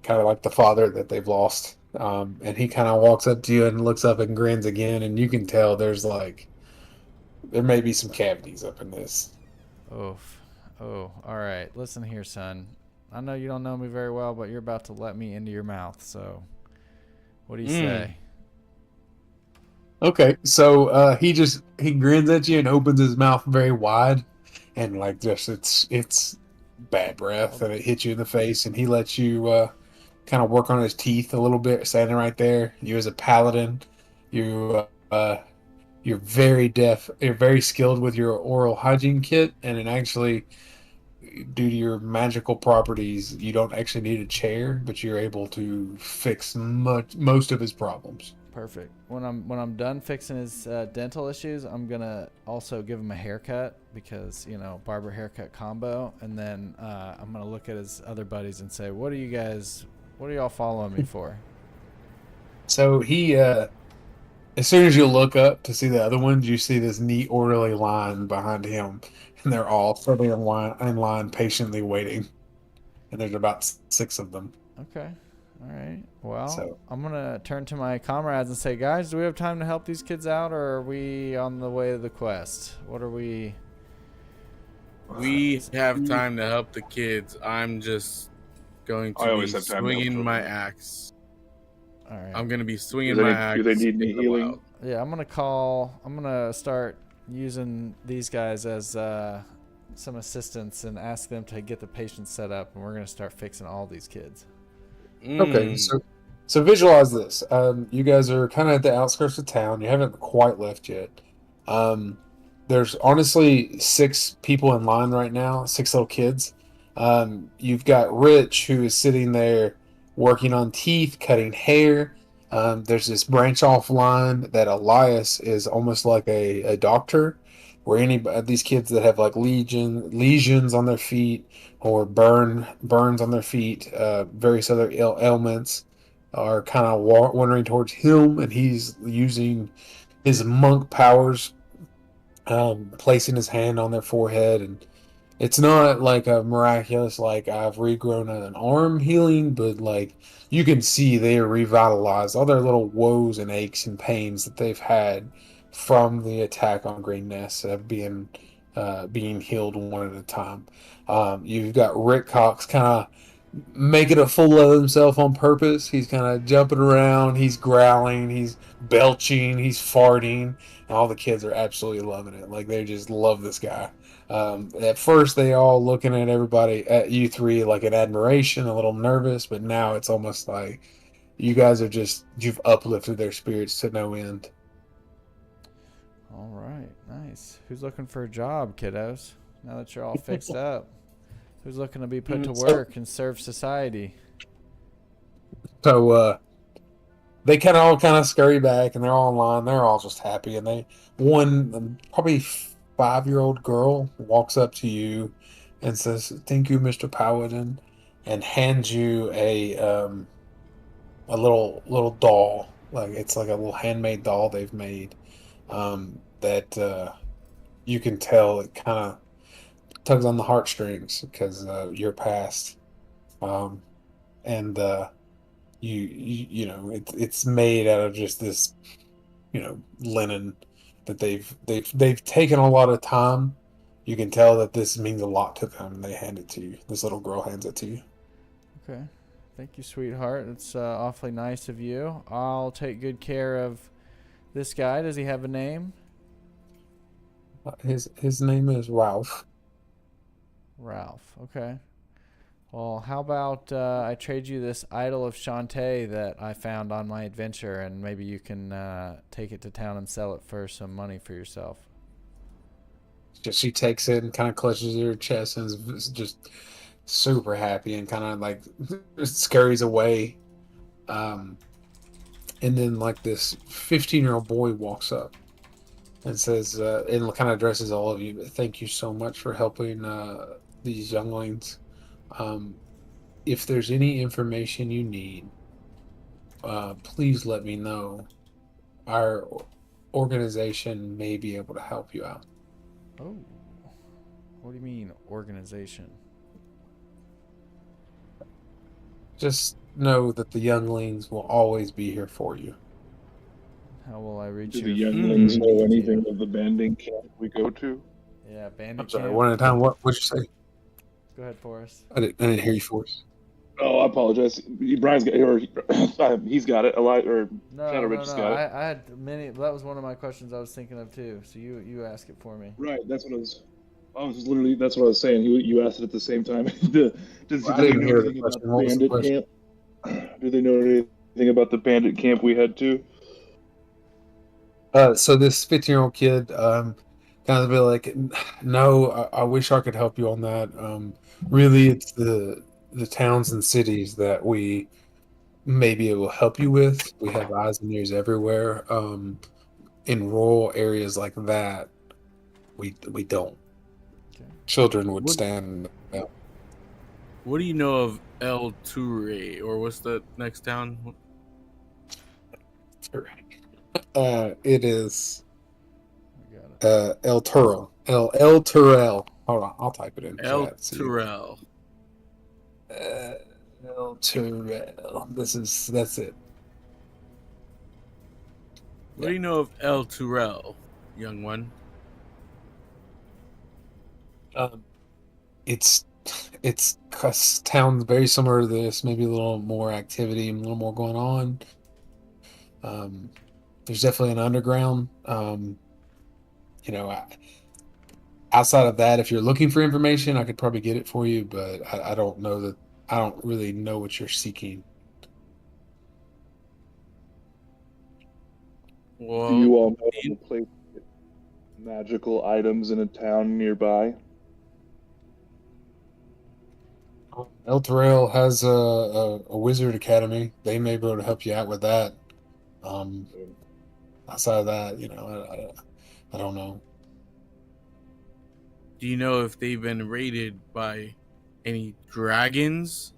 kind of like the father that they've lost. And he kind of walks up to you and looks up and grins again, and you can tell there may be some cavities up in this. Oof. Oh, all right. Listen here, son. I know you don't know me very well, but you're about to let me into your mouth. So, what do you say? Okay, so he grins at you and opens his mouth very wide, and like just it's bad breath, and it hits you in the face, and he lets you kind of work on his teeth a little bit, standing right there. You as a paladin, you're very deaf. You're very skilled with your oral hygiene kit, and it actually, due to your magical properties, you don't actually need a chair, but you're able to fix most of his problems. Perfect. When I'm done fixing his dental issues, I'm gonna also give him a haircut because barber haircut combo, and then I'm gonna look at his other buddies and say, what are y'all following me for? So he, as soon as you look up to see the other ones, you see this neat, orderly line behind him, and they're all sitting in line, patiently waiting. And there's about 6 of them. Okay. All right. Well, So- I'm gonna turn to my comrades and say, guys, do we have time to help these kids out, or are we on the way to the quest? What are we? We have time to help the kids. I'm just going I to always be have time to help swinging my children. axe. All right. I'm going to be swinging Do my they- axe. do they need any in the healing? wild. Yeah, I'm gonna start using these guys as some assistants and ask them to get the patients set up, and we're gonna start fixing all these kids. Okay, so visualize this. You guys are kind of at the outskirts of town. You haven't quite left yet. There's honestly 6 people in line right now, 6 little kids. You've got Rich, who is sitting there working on teeth, cutting hair. There's this branch off line that Elias is almost like a doctor, where any of these kids that have like lesions on their feet or burns on their feet, various other ailments, are kind of wandering towards him, and he's using his monk powers, placing his hand on their forehead, and it's not like a miraculous, like I've regrown an arm healing, but like you can see they are revitalized. All their little woes and aches and pains that they've had from the attack on Green Nest have being healed one at a time. You've got Rick Cox kind of making a fool of himself on purpose. He's kind of jumping around, he's growling, he's belching, he's farting, and all the kids are absolutely loving it. Like they just love this guy. At first, they all looking at everybody, at you 3, like in admiration, a little nervous, but now it's almost like you guys are you've uplifted their spirits to no end. All right, nice. Who's looking for a job, kiddos? Now that you're all fixed up, who's looking to be put to work and serve society? So they all scurry back, and they're all in line. They're all just happy, and one probably 5-year-old girl walks up to you and says, "Thank you, Mr. Paladin," and hands you a little doll. Like it's like a little handmade doll they've made, that you can tell it kind of tugs on the heartstrings because you're past, and you know it's made out of just this linen that they've taken a lot of time. You can tell that this means a lot to them, and they hand it to you. This little girl hands it to you. Okay. Thank you, sweetheart. It's awfully nice of you. I'll take good care of this guy. Does he have a name? His name is Ralph. Ralph. Okay. Well, how about I trade you this idol of Shantae that I found on my adventure, and maybe you can take it to town and sell it for some money for yourself. She takes it and kind of clutches her chest and is just super happy and kind of like scurries away. And then like this 15-year-old boy walks up and says, and kind of addresses all of you. Thank you so much for helping these younglings. If there's any information you need, please let me know. Our organization may be able to help you out. Oh. What do you mean, organization? Just know that the younglings will always be here for you. How will I reach Do you? the younglings know anything of the banding camp we go to? Yeah, bandit I'm sorry, camp. one at a time. What'd you say? Go ahead, Forrest. I didn't hear you, Forrest. Oh, I apologize. Brian's got, or he's got it. Or No, Shadow no, Ridge has no. got it. I had many. That was one of my questions I was thinking of too. So you ask it for me. Right, that's what I was. I was just literally. That's what I was saying. You asked it at the same time. Do I they didn't know hear the anything about question. the What was the bandit question? camp? Do they know anything about the bandit camp we had to? So this 15-year-old kid, kind of be like, no, I wish I could help you on that. Really, it's the towns and cities that we may be able to help you with. We have eyes and ears everywhere. In rural areas like that, we don't. Okay. Children would What- stand out. What do you know of El Toure, or what's the next town? It is I got it. El Turo. El Turel. Hold on, I'll type it in El chat. See. Turel. El Turel. That's it. What do you know of El Turel, young one? It's a town very similar to this, maybe a little more activity, a little more going on. There's definitely an underground. Outside of that, if you're looking for information, I could probably get it for you, but I don't know that. I don't really know what you're seeking. Well, Do you all know of a place with magical items in a town nearby? El Terrell has a wizard academy. They may be able to help you out with that. Outside of that, I don't know. do you know if they've been raided by any dragons?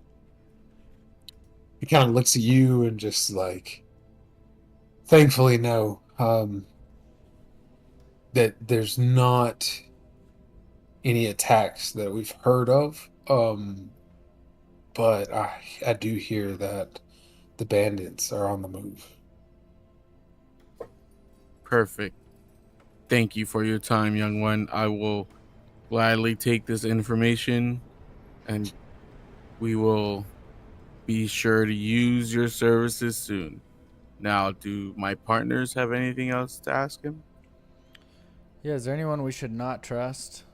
He kind of looks at you and just like, thankfully, no. That there's not any attacks that we've heard of. But I do hear that the bandits are on the move. Perfect. Thank you for your time, young one. I will gladly take this information, and we will be sure to use your services soon. Now, do my partners have anything else to ask him? Yeah, is there anyone we should not trust?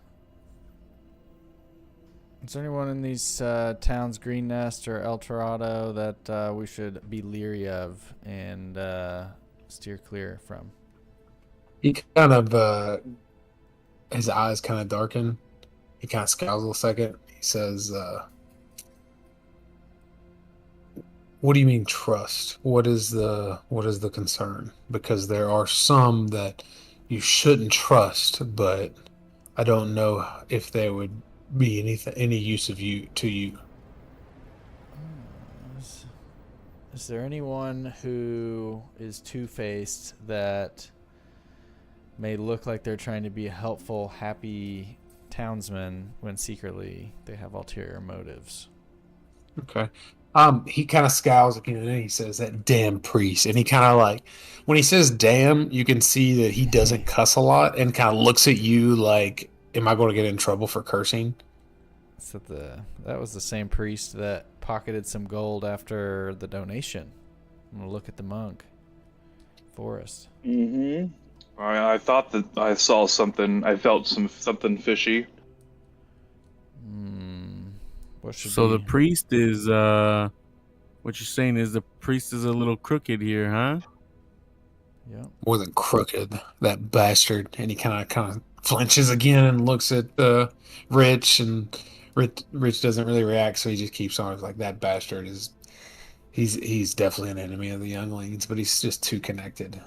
Is there anyone in these towns, Green Nest or El Torado, that we should be leery of and steer clear from? He kind of, his eyes kind of darken. He kind of scowls a second. He says, "What do you mean trust? What is the concern? Because there are some that you shouldn't trust, but I don't know if they would be any use of you to you." Is there anyone who is two-faced that may look like they're trying to be a helpful, happy townsmen when secretly they have ulterior motives. Okay. He kind of scowls again and he says, "That damn priest." And he kind of like, when he says "damn," you can see that he doesn't cuss a lot and kind of looks at you like, "Am I going to get in trouble for cursing?" So that was the same priest that pocketed some gold after the donation. I'm gonna look at the monk. Forrest. Mm-hmm. I thought that I saw something. I felt something fishy. What should So be? the priest is what you're saying is the priest is a little crooked here, huh? Yep. More than crooked, that bastard. And he kind of flinches again and looks at Rich, and Rich doesn't really react, so he just keeps on. It's like, that bastard is. He's definitely an enemy of the younglings, but he's just too connected.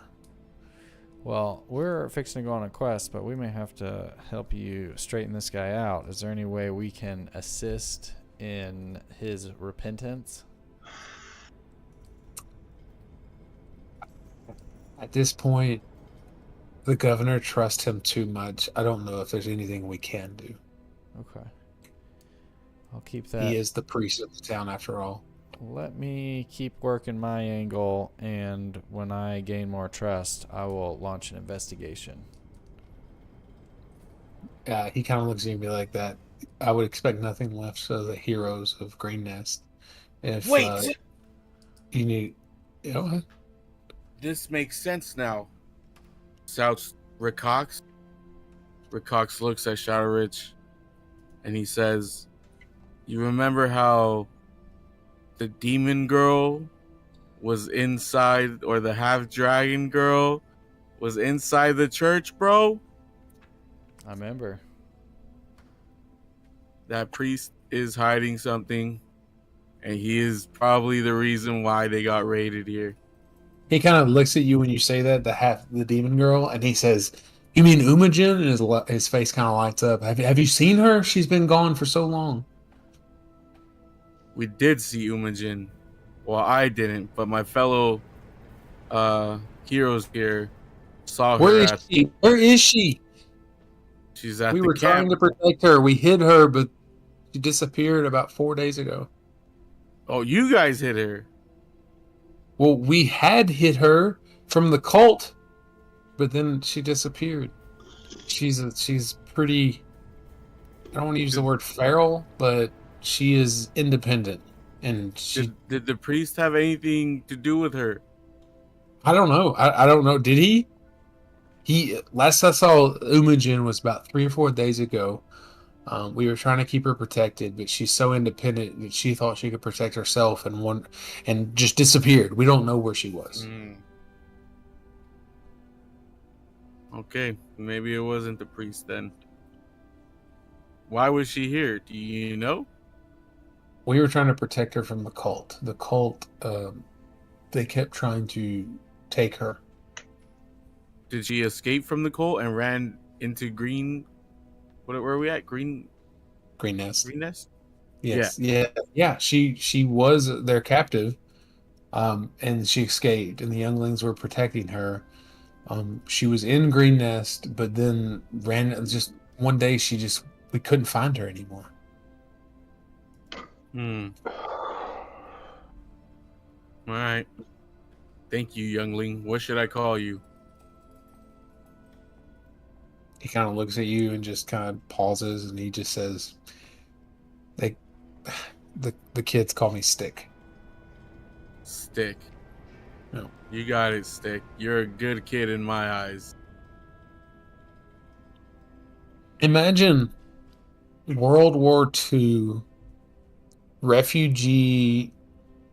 Well, we're fixing to go on a quest, but we may have to help you straighten this guy out. Is there any way we can assist in his repentance? At this point, the governor trusts him too much. I don't know if there's anything we can do. Okay. I'll keep that. He is the priest of the town, after all. Let me keep working my angle, and when I gain more trust, I will launch an investigation. He kind of looks at you and be like, "That I would expect nothing less of the heroes of Green Nest. If Wait! you need, you know, This makes sense now. Shouts Rick Cox. Rick Cox looks at Shadow Rich and he says, "You remember how the demon girl was inside, or the half dragon girl was inside the church, bro? I remember. That priest is hiding something, and he is probably the reason why they got raided here." he kind of looks at you when you say that, the demon girl, and he says, "You mean Umagen?" And his face kind of lights up. Have you seen her? She's been gone for so long. We did see Umagen. Well, I didn't, but my fellow heroes here saw her. Where is she? Where is she? She's at We the were camp. trying to protect her. We hid her, but she disappeared about 4 days ago. Oh, you guys hit her. Well, we had hit her from the cult, but then she disappeared. She's pretty. I don't want to use the word feral, but she is independent, and she. Did the priest have anything to do with her? I don't know. I don't know. Did he? Last I saw Umagen was about 3 or 4 days ago. We were trying to keep her protected, but she's so independent that she thought she could protect herself and just disappeared. We don't know where she was. Okay, maybe it wasn't the priest then. Why was she here? Do you know? We were trying to protect her from the cult. The cult, they kept trying to take her. Did she escape from the cult and ran into Green? Where are we at? Green Nest. Green Nest? Yes. Yeah. She was their captive, and she escaped, and the younglings were protecting her. She was in Green Nest, but then ran. Just one day, we couldn't find her anymore. All right. Thank you, youngling. What should I call you? He kind of looks at you and just kind of pauses, and he just says, the kids call me Stick." Stick. No. You got it, Stick. You're a good kid in my eyes. Imagine World War II refugee,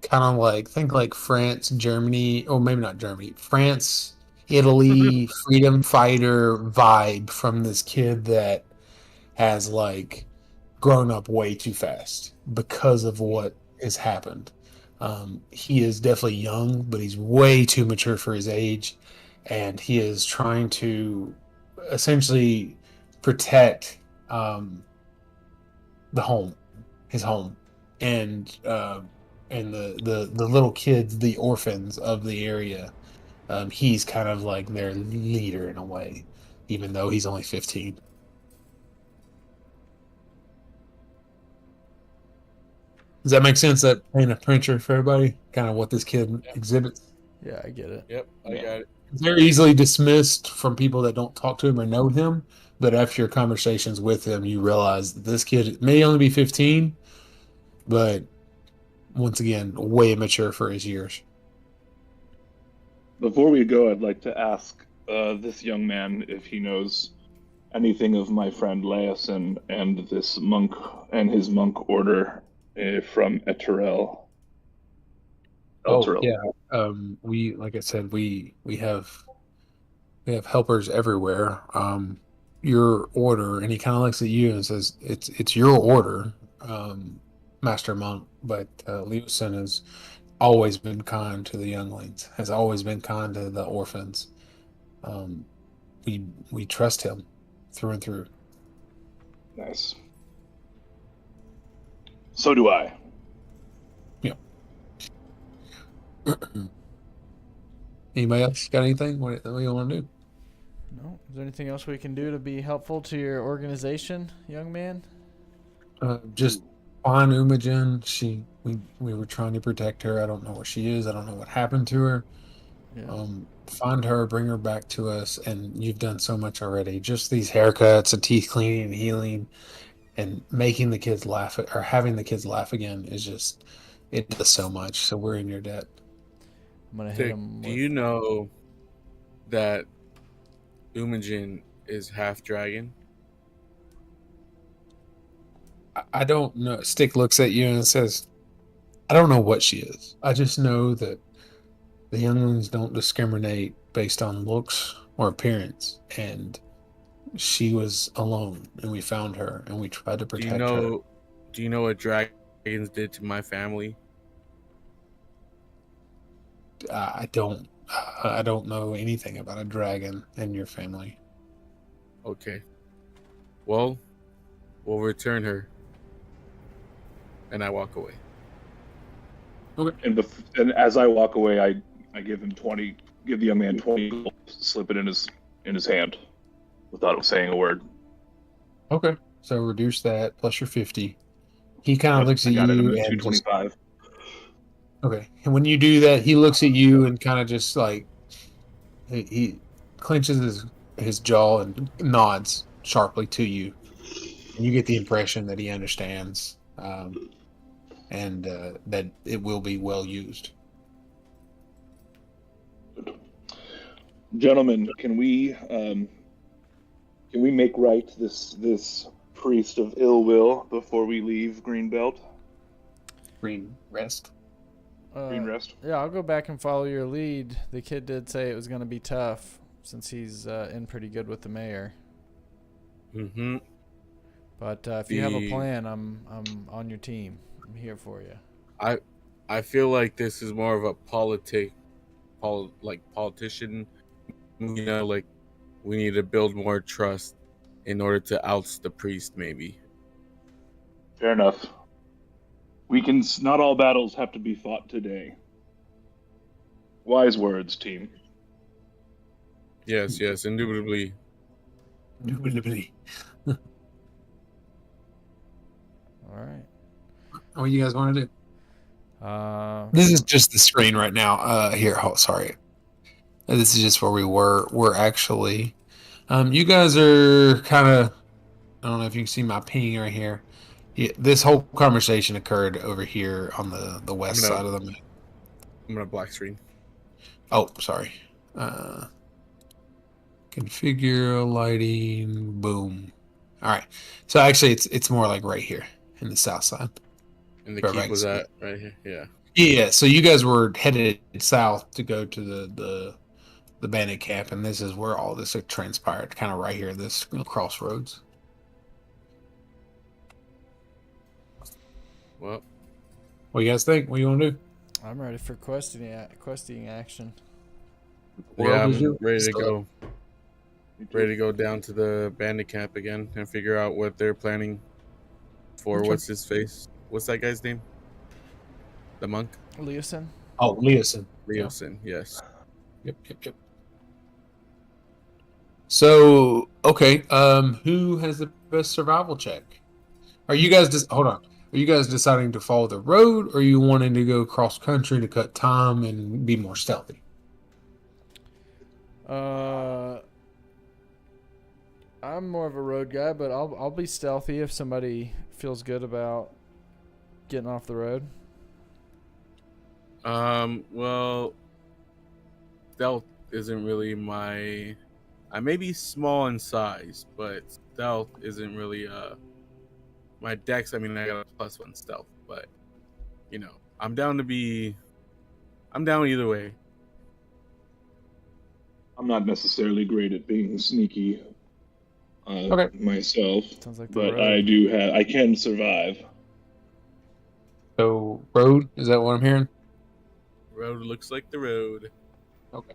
kind of like, think like France, Germany, or maybe not Germany, France, Italy, freedom fighter vibe from this kid that has like grown up way too fast because of what has happened. He is definitely young, but he's way too mature for his age, and he is trying to essentially protect his home, and the little kids, the orphans of the area. He's kind of like their leader in a way, even though he's only 15. Does that make sense? That paint a picture for everybody, kind of what this kid exhibits. Yeah, I get it. Yep, I Yeah. got it. Very easily dismissed from people that don't talk to him or know him, but after your conversations with him, you realize that this kid may only be 15, but once again, way immature for his years. Before we go, I'd like to ask this young man if he knows anything of my friend Laosin and this monk and his monk order from Eterel. Oh yeah, we like I said, we have helpers everywhere. Your order, and he kind of looks at you and says, "It's your order, Master Monk." But Leosin has always been kind to the younglings, has always been kind to the orphans. We trust him through and through. Nice. So do I. Anybody else got anything? What do you want to do? No. Is there anything else we can do to be helpful to your organization, young man? Just find Imogen. We were trying to protect her. I don't know where she is. I don't know what happened to her. Yeah. Find her, bring her back to us, and you've done so much already. Just these haircuts and teeth cleaning and healing and making the kids laugh or having the kids laugh again is just, it does so much. So we're in your debt. I'm gonna hit Dick, him. do With, you know that Imogen is half dragon? I don't know. Stick looks at you and says, I don't know what she is. I just know that the younglings don't discriminate based on looks or appearance. And she was alone, and we found her, and we tried to Do protect you her. know? Do you know what dragons did to my family? I don't know anything about a dragon and your family. Okay. Well, we'll return her. And I walk away. And as I walk away, I give him 20. Give the young man 20 gold, slip it in his hand, without saying a word. Okay, so reduce that plus your 50. He kind of Yep, looks I at got it. I'm you at and just, 225. okay. And when you do that, he looks at you and kind of just like he clenches his jaw and nods sharply to you, and you get the impression that he understands, and that it will be well used. Gentlemen, can we make right this priest of ill will before we leave Greenbelt? Green rest. Green Rest? Yeah, I'll go back and follow your lead. The kid did say it was going to be tough since he's in pretty good with the mayor. Mm-hmm. But if you have a plan, I'm on your team. I'm here for you. I feel like this is more of a politician. You know, like we need to build more trust in order to oust the priest. Maybe. Fair enough. Not all battles have to be fought today. Wise words, team. Yes, indubitably. Indubitably. All right. What do you guys want to do? This This is just the screen right now. Here, sorry. This is just where we were. We're actually, you guys are kind of, I don't know if you can see my ping right here. Yeah, this whole conversation occurred over here on the west side of the map. I'm gonna black screen. Oh, sorry. Configure lighting. Boom. All right. So actually, it's more like right here in the south side. And the Perfect. keep was at right here. Yeah. Yeah. So you guys were headed south to go to the bandit camp, and this is where all this transpired. Kind of right here, this crossroads. Well, What do you guys think? What do you want to do? I'm ready for questing action. yeah, World is I'm yours. ready to go. Ready to go down to the bandit camp again and figure out what they're planning for. Okay. What's his face? What's that guy's name? The monk? Leosin? Oh, Leosin. Leosin, yes. Yep. So, okay, who has the best survival check? Are you guys just hold on? Are you guys deciding to follow the road, or are you wanting to go cross country to cut time and be more stealthy? I'm more of a road guy, but I'll be stealthy if somebody feels good about getting off the road. Well, stealth isn't really my. I may be small in size, but stealth isn't really my dex. I mean, I got a +1 stealth, but I'm down either way. I'm not necessarily great at being sneaky Okay. myself, Sounds like the but road. I can survive. So, road, is that what I'm hearing? Road looks like the road. Okay.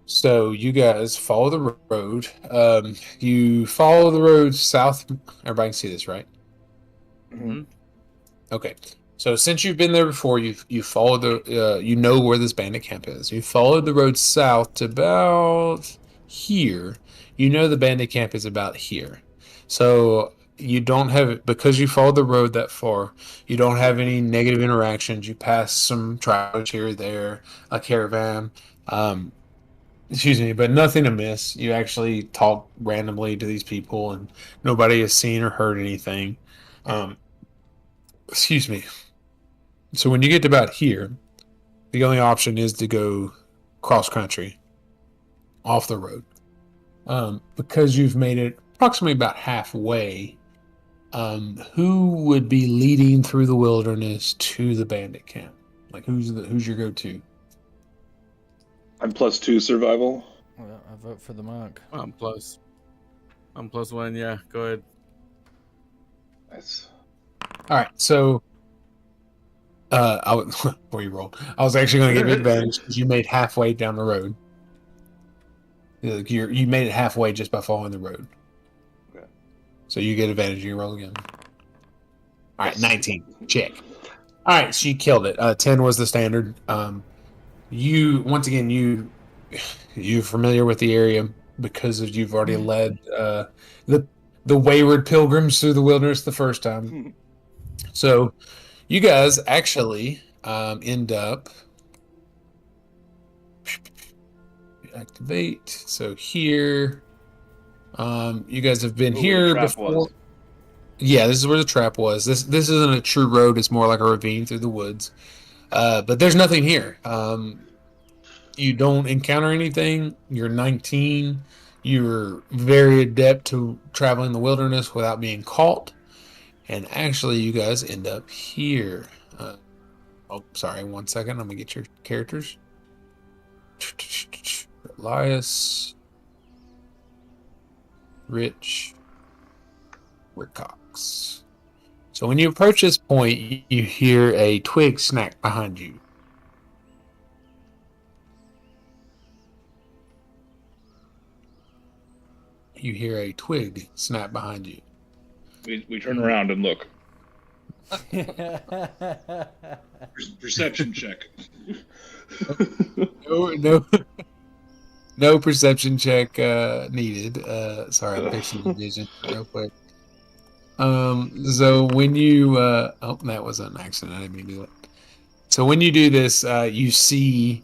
So, you guys follow the road. You follow the road south. Everybody can see this, right? Mm-hmm. Okay. So, since you've been there before, you follow you know where this bandit camp is. You followed the road south to about here. You know the bandit camp is about here. So, you don't have, because you followed the road that far, you don't have any negative interactions. You pass some travelers here or there, a caravan. Excuse me, but nothing amiss. You actually talk randomly to these people, and nobody has seen or heard anything. Excuse me. So when you get to about here, the only option is to go cross country, off the road. Because you've made it approximately about halfway. Who would be leading through the wilderness to the bandit camp? Like who's your go-to? I'm +2 survival. Well, I vote for the monk. I'm +1. Yeah, go ahead. Nice. All right, so before you roll, I was actually going to give you advantage because you made halfway down the road. You made it halfway just by following the road. Okay. So you get advantage. You roll again. All right, 19. Check. All right, so you killed it. 10 was the standard. You're familiar with the area because you've already led the wayward pilgrims through the wilderness the first time. So you guys actually end up activate. So here, you guys have been here before. Was. Yeah, this is where the trap was. This isn't a true road. It's more like a ravine through the woods. But there's nothing here. You don't encounter anything. You're 19. You're very adept to traveling the wilderness without being caught. And actually, you guys end up here. Sorry, 1 second. I'm going to get your characters. Elias. Rich. Rickox. So when you approach this point, you hear a twig snack behind you. You hear a twig snap behind you. We turn around and look. Perception check. No perception check needed. Sorry, I'm fixing the vision real quick. So when you that was an accident. I didn't mean to do it. So when you do this, you see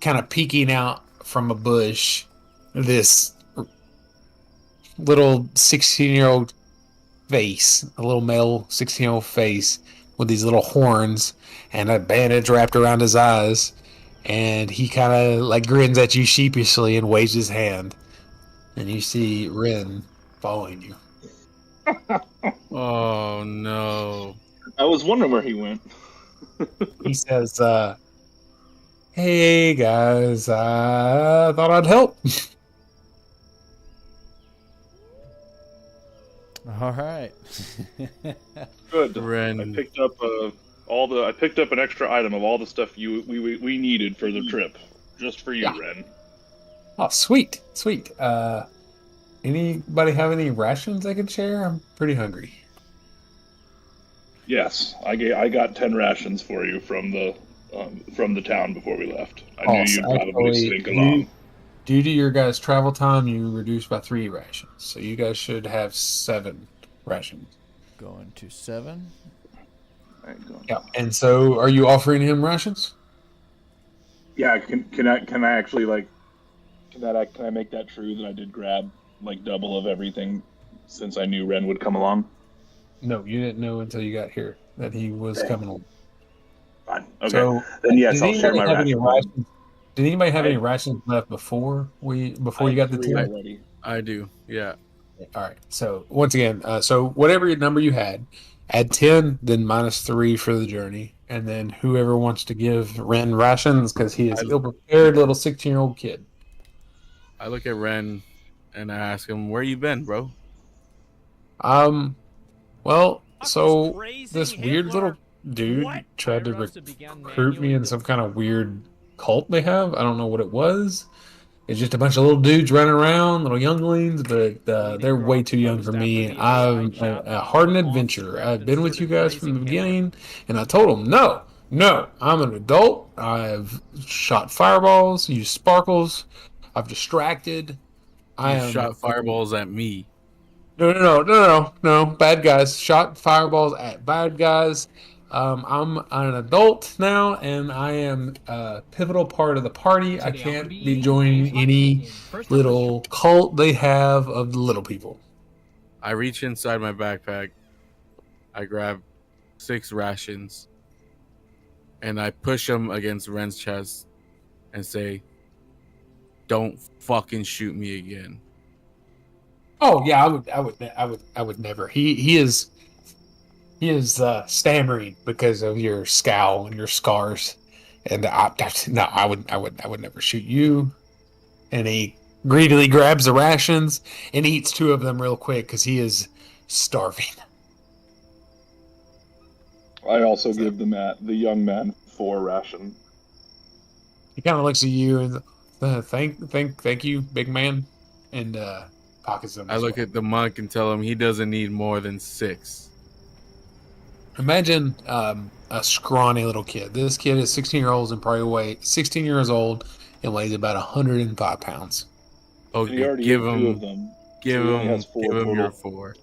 kind of peeking out from a bush this little 16-year-old face, a little male 16-year-old face with these little horns and a bandage wrapped around his eyes, and he kind of like grins at you sheepishly and waves his hand, and you see Ren following you. Oh no! I was wondering where he went. He says, "Hey guys, I thought I'd help." All right. Good. Ren. I picked up I picked up an extra item of all the stuff we needed for the trip, just for you, Yeah. Ren. Oh, sweet. Anybody have any rations they could share? I'm pretty hungry. Yes, I got 10 rations for you from the town before we left. I knew you'd Actually, probably sneak along. Due to your guys' travel time, you reduced by 3 rations. So you guys should have 7 rations. Going to 7. Alright, go on. Yeah. And so, are you offering him rations? Yeah, can I actually like can I make that true that I did grab like double of everything since I knew Ren would come along? No, you didn't know until you got here that he was Okay. coming along. Fine. Okay. So, Then yes, did I'll share anybody my have any rations. with him. rations? Did anybody have I- any rations left before I you got have the 3 team? already. I do. Yeah. All right. So once again, so whatever number you had, add 10, then -3 for the journey, and then whoever wants to give Ren rations because he is I- ill-prepared little 16-year-old kid. I look at Ren and I ask him, "Where you been, bro?" Well, so this weird little dude tried to recruit me in some kind of weird cult they have. I don't know what it was. It's just a bunch of little dudes running around, little younglings, but they're way too young for me. I'm a hardened adventurer. I've been with you guys from the beginning, and I told them, no, I'm an adult. I've shot fireballs, used sparkles, I've distracted. I You am shot fireballs at me. No. Bad guys shot fireballs at bad guys. I'm an adult now, and I am a pivotal part of the party. I can't be joining any little cult they have of the little people. I reach inside my backpack. I grab 6 rations, and I push them against Ren's chest, and say, "Don't fucking shoot me again." Oh yeah, I would never. He is stammering because of your scowl and your scars, and I would never shoot you. And he greedily grabs the rations and eats 2 of them real quick because he is starving. I also give the young man 4 ration. He kind of looks at you and thank you, big man, and pockets them. I look at the monk and tell him he doesn't need more than 6. Imagine a scrawny little kid. This kid is 16 years old and weighs about 105 pounds. And he Okay, already give ate 2 of him, them. give so he only him, has 4 give him total. your 4.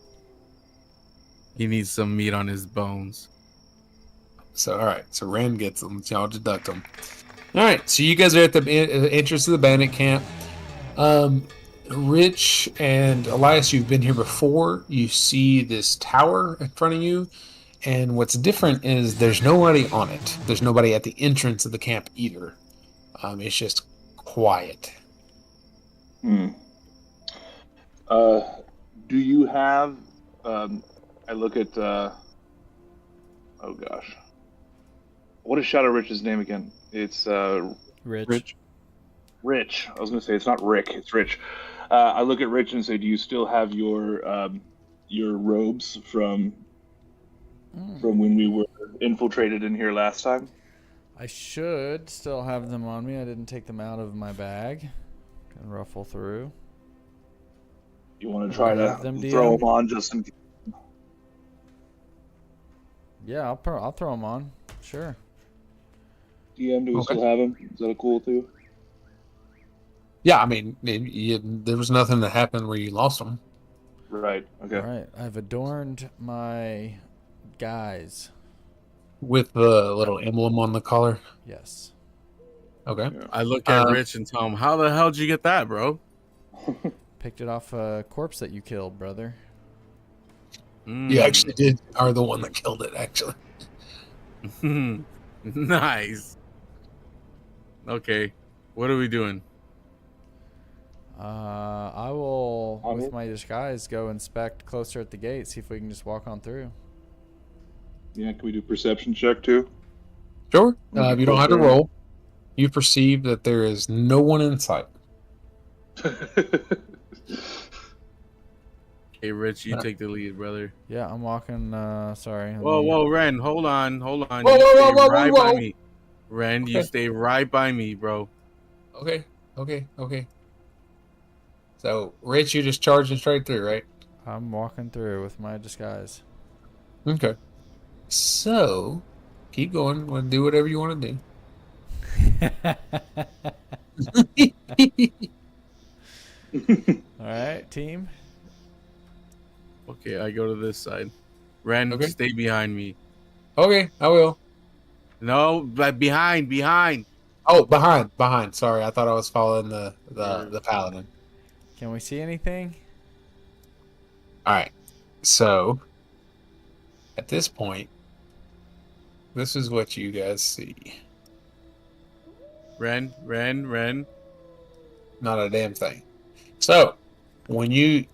He needs some meat on his bones. So, all right. So, Ren gets them. Y'all deduct them. All right. So, you guys are at the entrance of the bandit camp. Rich and Elias, you've been here before. You see this tower in front of you. And what's different is there's nobody on it. There's nobody at the entrance of the camp either. It's just quiet. Do you have? I look at. Oh gosh, what is Shadow Rich's name again? It's Rich. Rich. I was going to say it's not Rick. It's Rich. I look at Rich and say, "Do you still have your robes from when we were infiltrated in here last time?" I should still have them on me. I didn't take them out of my bag. Can ruffle through. You want to try Grab to them, throw DM? them on just in case? Yeah, I'll throw them on. Sure. DM, do we Okay. still have them? Is that a cool too? Yeah, I mean, there was nothing that happened where you lost them. Right. Okay. All right. I've adorned my guys. With the little emblem on the collar. Yes. Okay. Yeah. I look at Uh, Rich and tell him, "How the hell did you get that, bro?" Picked it off a corpse that you killed, brother. You actually are the one that killed it, actually. Nice. Okay, what are we doing? I will, I with will- my disguise, go inspect closer at the gate, see if we can just walk on through. Yeah. Can we do perception check too? Sure. Okay, You don't have to sure. roll. You perceive that there is no one in sight. Hey, Rich, you take the lead, brother. Yeah, I'm walking. Sorry. let Whoa, me- whoa, Ren, hold on. Whoa, You whoa, stay whoa, whoa, right whoa, by whoa. me. Ren, you Okay. stay right by me, bro. Okay. So, Rich, you're just charging straight through, right? I'm walking through with my disguise. Okay. So, keep going. Want to do whatever you want to do. All right, team. Okay, I go to this side. Ren, Okay. stay behind me. Okay, I will. No, but behind. Oh, behind. Sorry, I thought I was following the paladin. Can we see anything? All right. So at this point, this is what you guys see. Ren. Not a damn thing. So when you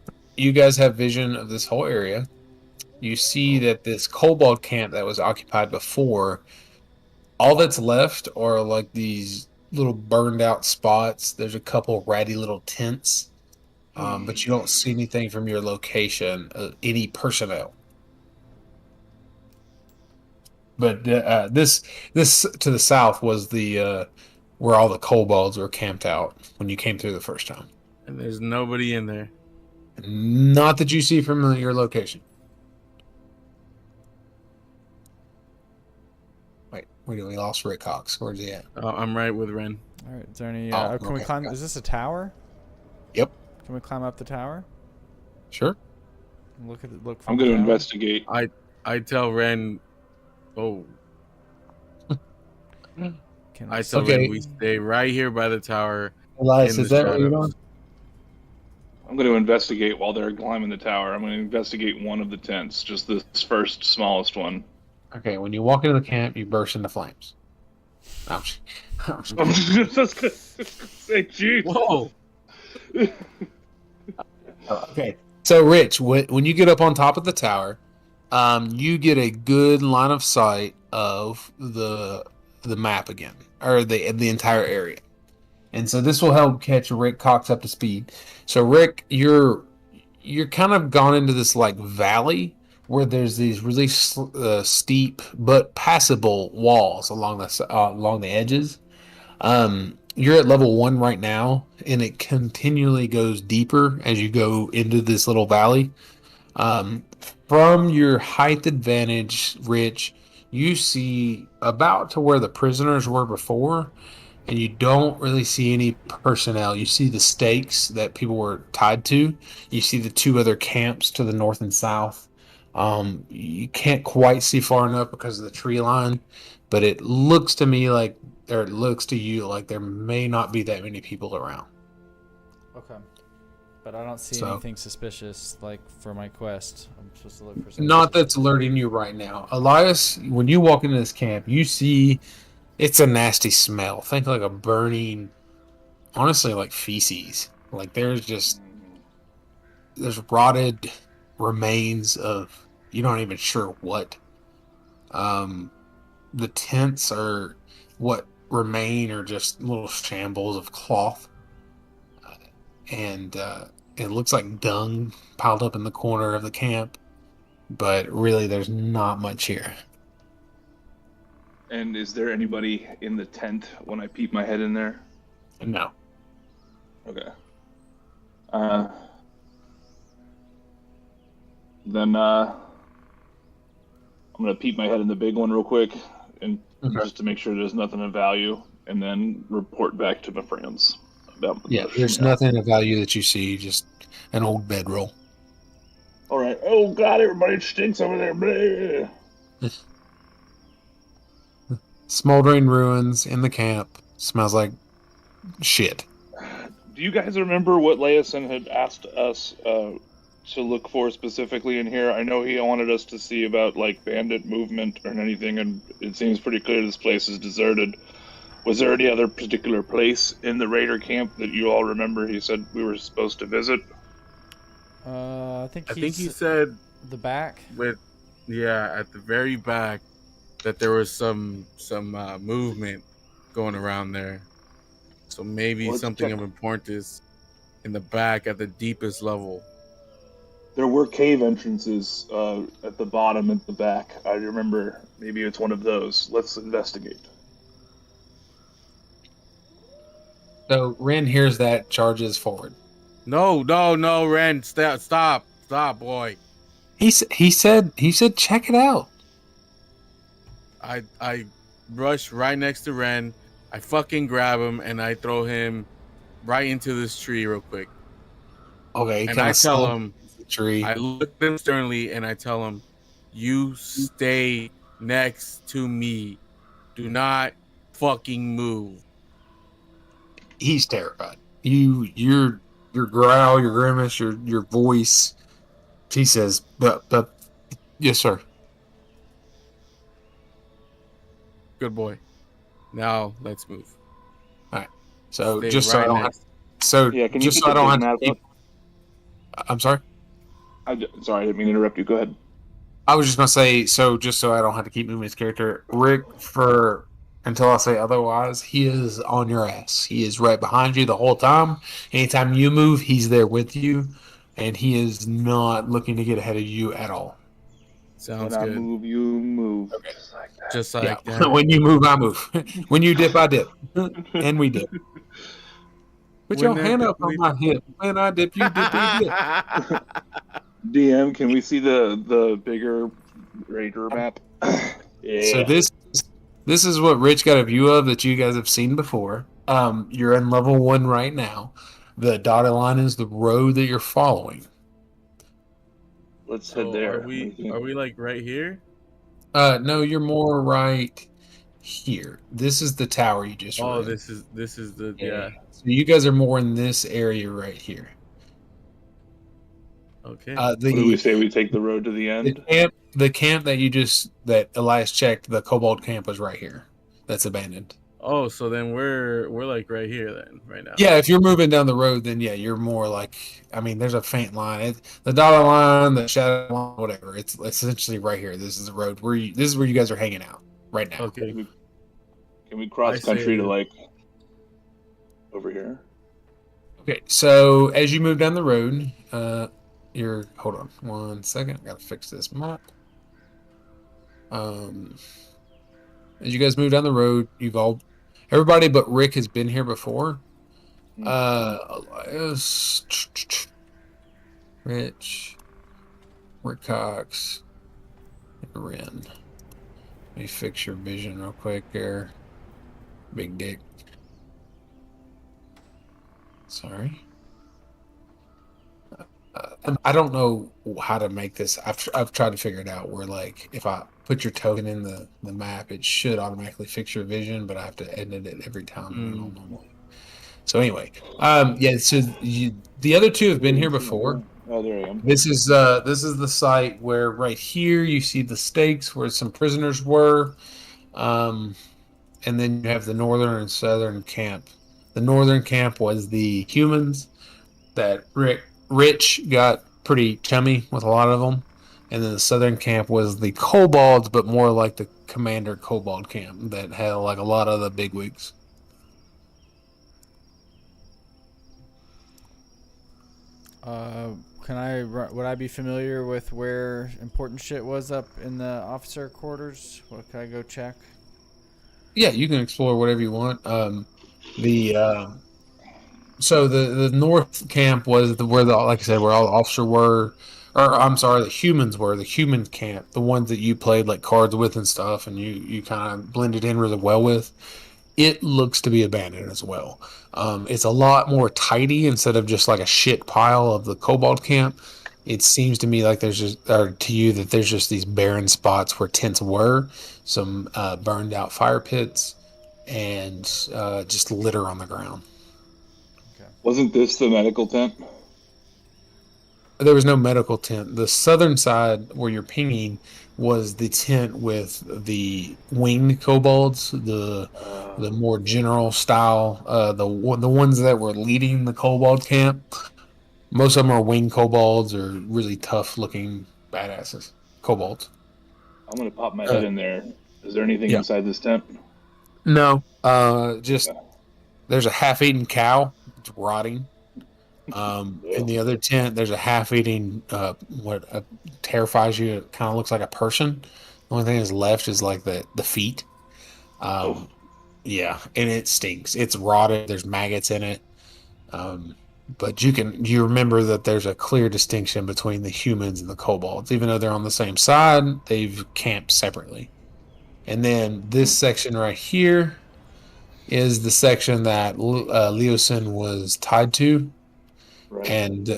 guys have vision of this whole area, you see that this kobold camp that was occupied before, all that's left are like these little burned out spots. There's a couple ratty little tents, but you don't see anything from your location, any personnel. But this to the south was the where all the kobolds were camped out when you came through the first time. And there's nobody in there. Not that you see from your location. Wait, we lost Rick Cox. Where's he at? I'm right with Ren. All right. Is there any? Oh, Can we okay, climb? got Is this a tower? Yep. Can we climb up the tower? Sure. And look at it. Look. I'm from the going to tower? investigate. I tell Ren. Oh, Can I we tell Okay. Ren we stay right here by the tower. Elias, in is the that what you're shadows. doing? I'm going to investigate while they're climbing the tower. I'm going to investigate one of the tents, just this first smallest one. Okay, when you walk into the camp, you burst into flames. No, I'm just- I'm just going to say, jeez. Whoa! Okay. So, Rich, when you get up on top of the tower, you get a good line of sight of the map again, or the entire area, and so this will help catch Rick Cox up to speed. So, Rick, you're kind of gone into this like valley where there's these really steep but passable walls along the edges. You're at level 1 right now, and it continually goes deeper as you go into this little valley. From your height advantage, Rich, you see about to where the prisoners were before, and you don't really see any personnel. You see the stakes that people were tied to. You see the 2 other camps to the north and south. You can't quite see far enough because of the tree line, but it looks to me like, or it looks to you like there may not be that many people around. Okay. But I don't see So- anything suspicious like for my quest. I'm supposed to look for something. Not that's alerting you right now. Elias, when you walk into this camp, you see it's a nasty smell. Think like a burning, honestly, like feces. Like there's rotted remains of, you're not even sure what. The tents are what remain are just little shambles of cloth. And it looks like dung piled up in the corner of the camp, but really there's not much here. And is there anybody in the tent when I peep my head in there? No. Okay. Then I'm gonna peep my head in the big one real quick, and Okay. just to make sure there's nothing of value, and then report back to my friends about. Yeah, there's nothing of value that you see, just an old bedroll. All right. Oh God, everybody stinks over there. Blah. Smoldering ruins in the camp. Smells like shit. Do you guys remember what Laosin had asked us to look for specifically in here? I know he wanted us to see about like bandit movement or anything, and it seems pretty clear this place is deserted. Was there any other particular place in the raider camp that you all remember he said we were supposed to visit? I think he said the back. at the very back that there was some movement going around there. So maybe Let's something check. of importance in the back at the deepest level. There were cave entrances at the bottom and the back. I remember maybe it's one of those. Let's investigate. So Ren hears that, charges forward. No, Ren, stop, boy. He said check it out. I rush right next to Ren. I fucking grab him and I throw him right into this tree real quick. Okay, And I tell him, the tree. I look at him sternly and I tell him, You stay next to me. Do not fucking move. He's terrified. Your growl, your grimace, your voice. He says, but yes, sir. Good boy. Now let's move. So Stay just so I right don't have, next. so Yeah, can you just put so I the don't big have to map keep, I'm sorry. Sorry, I didn't mean to interrupt you. Go ahead. I was just gonna say, so just so I don't have to keep moving his character, Rick, for until I say otherwise, he is on your ass. He is right behind you the whole time. Anytime you move, he's there with you, and he is not looking to get ahead of you at all. Sounds When I good. move, you move. Okay. Just like that. Just like Yeah, that. when you move, I move. When you dip, I dip, and we dip. Put your When hand I up on dip, my hip. When I dip, you dip, he dip. DM, can we see the bigger Raider map? Yeah. So this is what Rich got a view of that you guys have seen before. You're in level 1 right now. The dotted line is the road that you're following. Let's So head there. are we like right here? No, you're more right here. This is the tower you just Oh, read. this is the yeah. So you guys are more in this area right here. Okay. What do we say? We take the road to the end. The camp that Elias checked, the Kobold camp was right here. That's abandoned. Oh, so then we're like right here then, right now. Yeah, if you're moving down the road, then yeah, you're more like. I mean, there's a faint line. The dotted line, the shadow line, whatever. It's essentially right here. This is the road this is where you guys are hanging out right now. Okay. Can we cross I country say- to like over here? Okay, so as you move down the road, hold on 1 second. I gotta fix this map. As you guys move down the road, everybody but Rick has been here before. Elias, Rich, Rick Cox, and Ren. Let me fix your vision real quick here. Big dick. Sorry. I don't know how to make this. I've tried to figure it out where, like, if I put your token in the map, it should automatically fix your vision, but I have to edit it every time. So anyway, yeah. So the other two have been here before. Oh, there I am. This is the site where right here you see the stakes where some prisoners were, and then you have the northern and southern camp. The northern camp was the humans that Rich got pretty chummy with a lot of them, and then the southern camp was the kobolds, but more like the commander kobold camp that had like a lot of the bigwigs. Would I be familiar with where important shit was up in the officer quarters? What can I go check? Yeah, you can explore whatever you want. So the north camp was where like I said, where all the officers were, or I'm sorry, the humans were. The human camp, the ones that you played like cards with and stuff, and you kind of blended in really well with. It looks to be abandoned as well. It's a lot more tidy instead of just like a shit pile of the kobold camp. It seems to me like there's just these barren spots where tents were, some burned out fire pits, and just litter on the ground. Wasn't this the medical tent? There was no medical tent. The southern side where you're pinging was the tent with the winged kobolds, the more general style, the ones that were leading the kobold camp. Most of them are winged kobolds or really tough looking badasses. Kobolds. I'm gonna pop my head in there. Is there anything inside this tent? No. Just there's a half-eaten cow. It's rotting. In the other tent, there's a half-eating what terrifies you. It kind of looks like a person. The only thing that's left is like the feet. Yeah, and it stinks. It's rotted. There's maggots in it. But you remember that there's a clear distinction between the humans and the kobolds. Even though they're on the same side, they've camped separately. And then this section right here is the section that Leosin was tied to. Right. And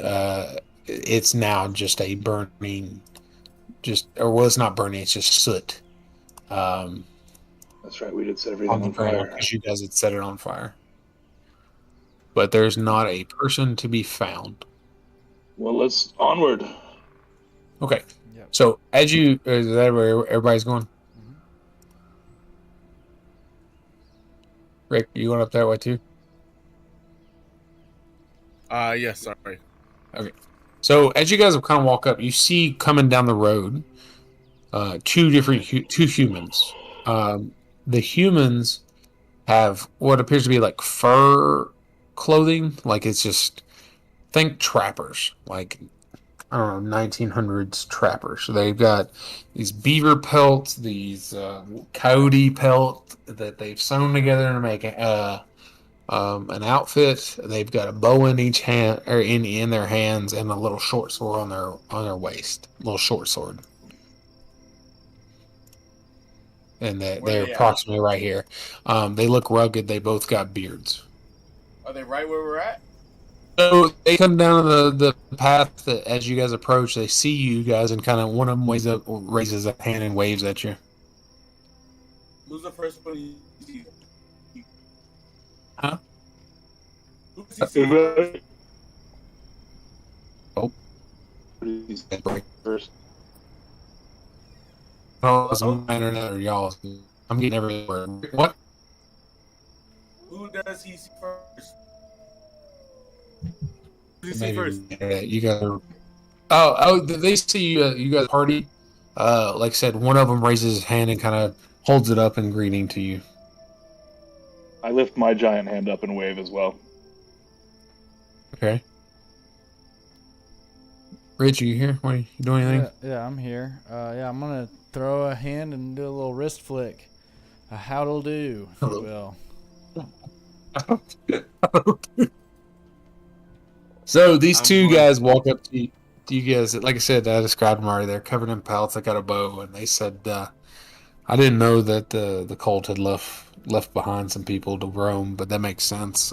it's now just a burning it's not burning, it's just soot. That's right. We did set everything On the on ground fire. because you guys had set it on fire. But there's not a person to be found. Well, let's onward. Okay. Yep. So as you is that where everybody's going? Mhm. Rick, you going up that way too? Yes, sorry. So as you guys have kind of walk up, you see coming down the road, two humans. The humans have what appears to be like fur clothing, like it's just think trappers, like I don't know, 1900s trappers. So they've got these beaver pelts, these coyote pelt that they've sewn together to make an outfit. They've got a bow in each hand, or in their hands, and a little short sword on their waist, little short sword. And Where they're they at? approximately right here. They look rugged. They both got beards. Are they right where we're at? So they come down the path that as you guys approach, they see you guys, and kind of one of them raises a hand and waves at you. Who's the first one you see? Huh? Who's he see? Oh. First. Oh, it's my internet or y'all. I'm getting everywhere. What? Who does he see first? Who does he see Maybe first? you guys are. Oh, they see you. You guys party. Like I said, one of them raises his hand and kind of holds it up in greeting to you. I lift my giant hand up and wave as well. Okay. Rich, are you here? What are you doing? Anything? Yeah, I'm here. Yeah, I'm gonna throw a hand and do a little wrist flick. A how'll do, if you will. So these I'm two going- guys walk up to you guys. Like I said, I described them already. They're covered in pelts. They got a bow, and they said, "I didn't know that the cult had left behind some people to roam, but that makes sense.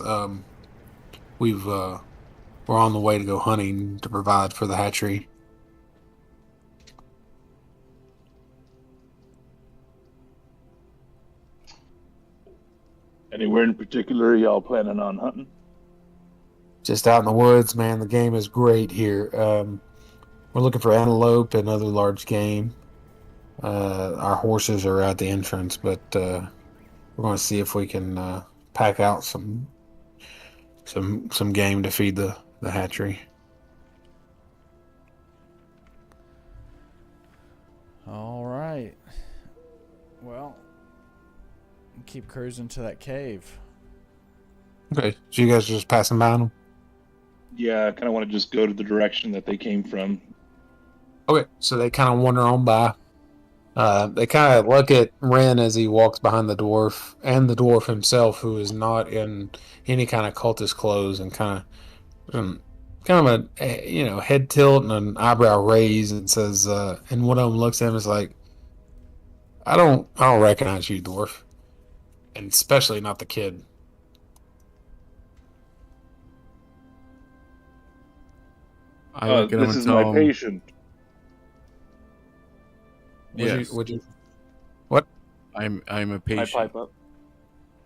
We're on the way to go hunting to provide for the hatchery." Anywhere in particular y'all planning on hunting? Just out in the woods, man. The game is great here. We're looking for antelope and other large game. Our horses are at the entrance, but we're going to see if we can pack out some game to feed the hatchery. All right. Well, keep cruising to that cave. Okay, so you guys are just passing by them. Yeah, I kind of want to just go to the direction that they came from. Okay, so they kind of wander on by. They kind of look at Ren as he walks behind the dwarf, and the dwarf himself, who is not in any kind of cultist clothes, and kind of a head tilt and an eyebrow raise, and says, and one of them looks at him and is like, I don't recognize you, dwarf, and especially not the kid. I look at him This and is tell my him, patient. yes, What? I'm a I patient. pipe up.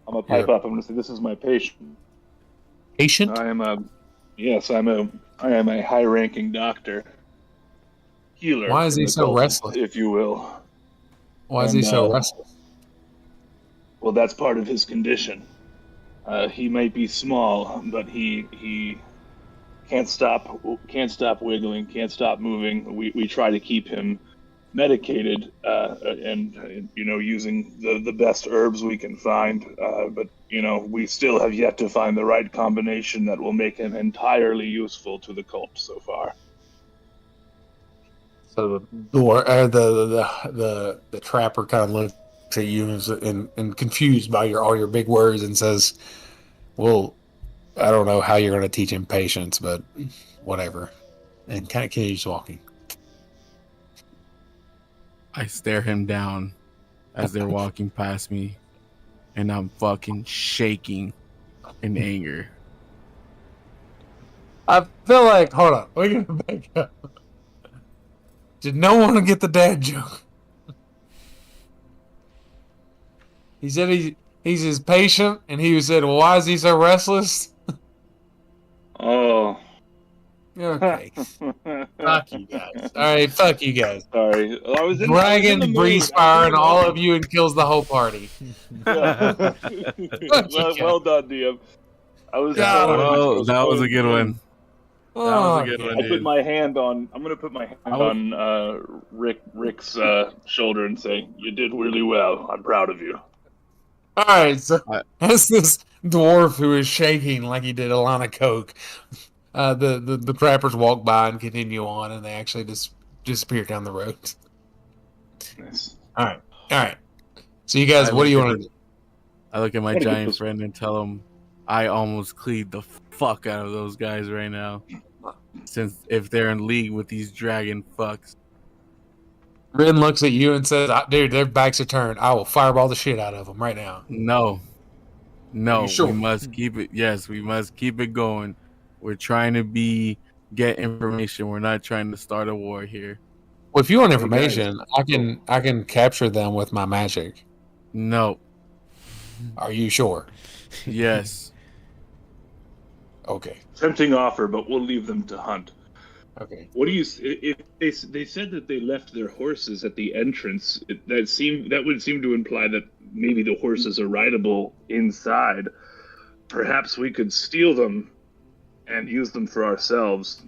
I'm gonna pipe up. I'm gonna say, "This is my patient. Patient? I am a high-ranking doctor, healer. Why is in he the so cult, restless? if you will?" Why is he And, so restless? Well, that's part of his condition. He might be small, but he can't stop wiggling, can't stop moving. We try to keep him medicated and using the best herbs we can find, but we still have yet to find the right combination that will make him entirely useful to the cult so far. So the trapper kind of looks at you and confused by all your big words and says, "Well, I don't know how you're going to teach him patience, but whatever," and kind of continues walking. I stare him down as they're walking past me, and I'm fucking shaking in anger. I feel like, hold on, we're gonna back up. Did no one get the dad joke? He said he's his patient, and he said, well, why is he so restless? Oh. Okay. Fuck you guys. All right, fuck you guys. Sorry. I was in Dragon the mood. breathes fire on all of you and kills the whole party. Yeah. well done, DM. I was. Oh, that was a good one. That was a good one, I put dude. my hand on. I'm gonna put my hand on Rick's shoulder and say, "You did really well. I'm proud of you." All right, so as this dwarf who is shaking like he did a line of coke, the trappers walk by and continue on, and they actually just disappear down the road. Nice. All right. So you guys, what do you want to do? I look at my Gotta get giant this- friend and tell him I almost cleared the fuck out of those guys right now. Since if they're in league with these dragon fucks. Rin looks at you and says, "Dude, their backs are turned. I will fireball the shit out of them right now." No. Are you sure? We must keep it. Yes, we must keep it going. We're trying to get information. We're not trying to start a war here. Well, if you want Hey, guys. information, I can capture them with my magic. No. Are you sure? Yes. Okay. Tempting offer, but we'll leave them to hunt. Okay. What do you? If they said that they left their horses at the entrance, that would seem to imply that maybe the horses are rideable inside. Perhaps we could steal them and use them for ourselves.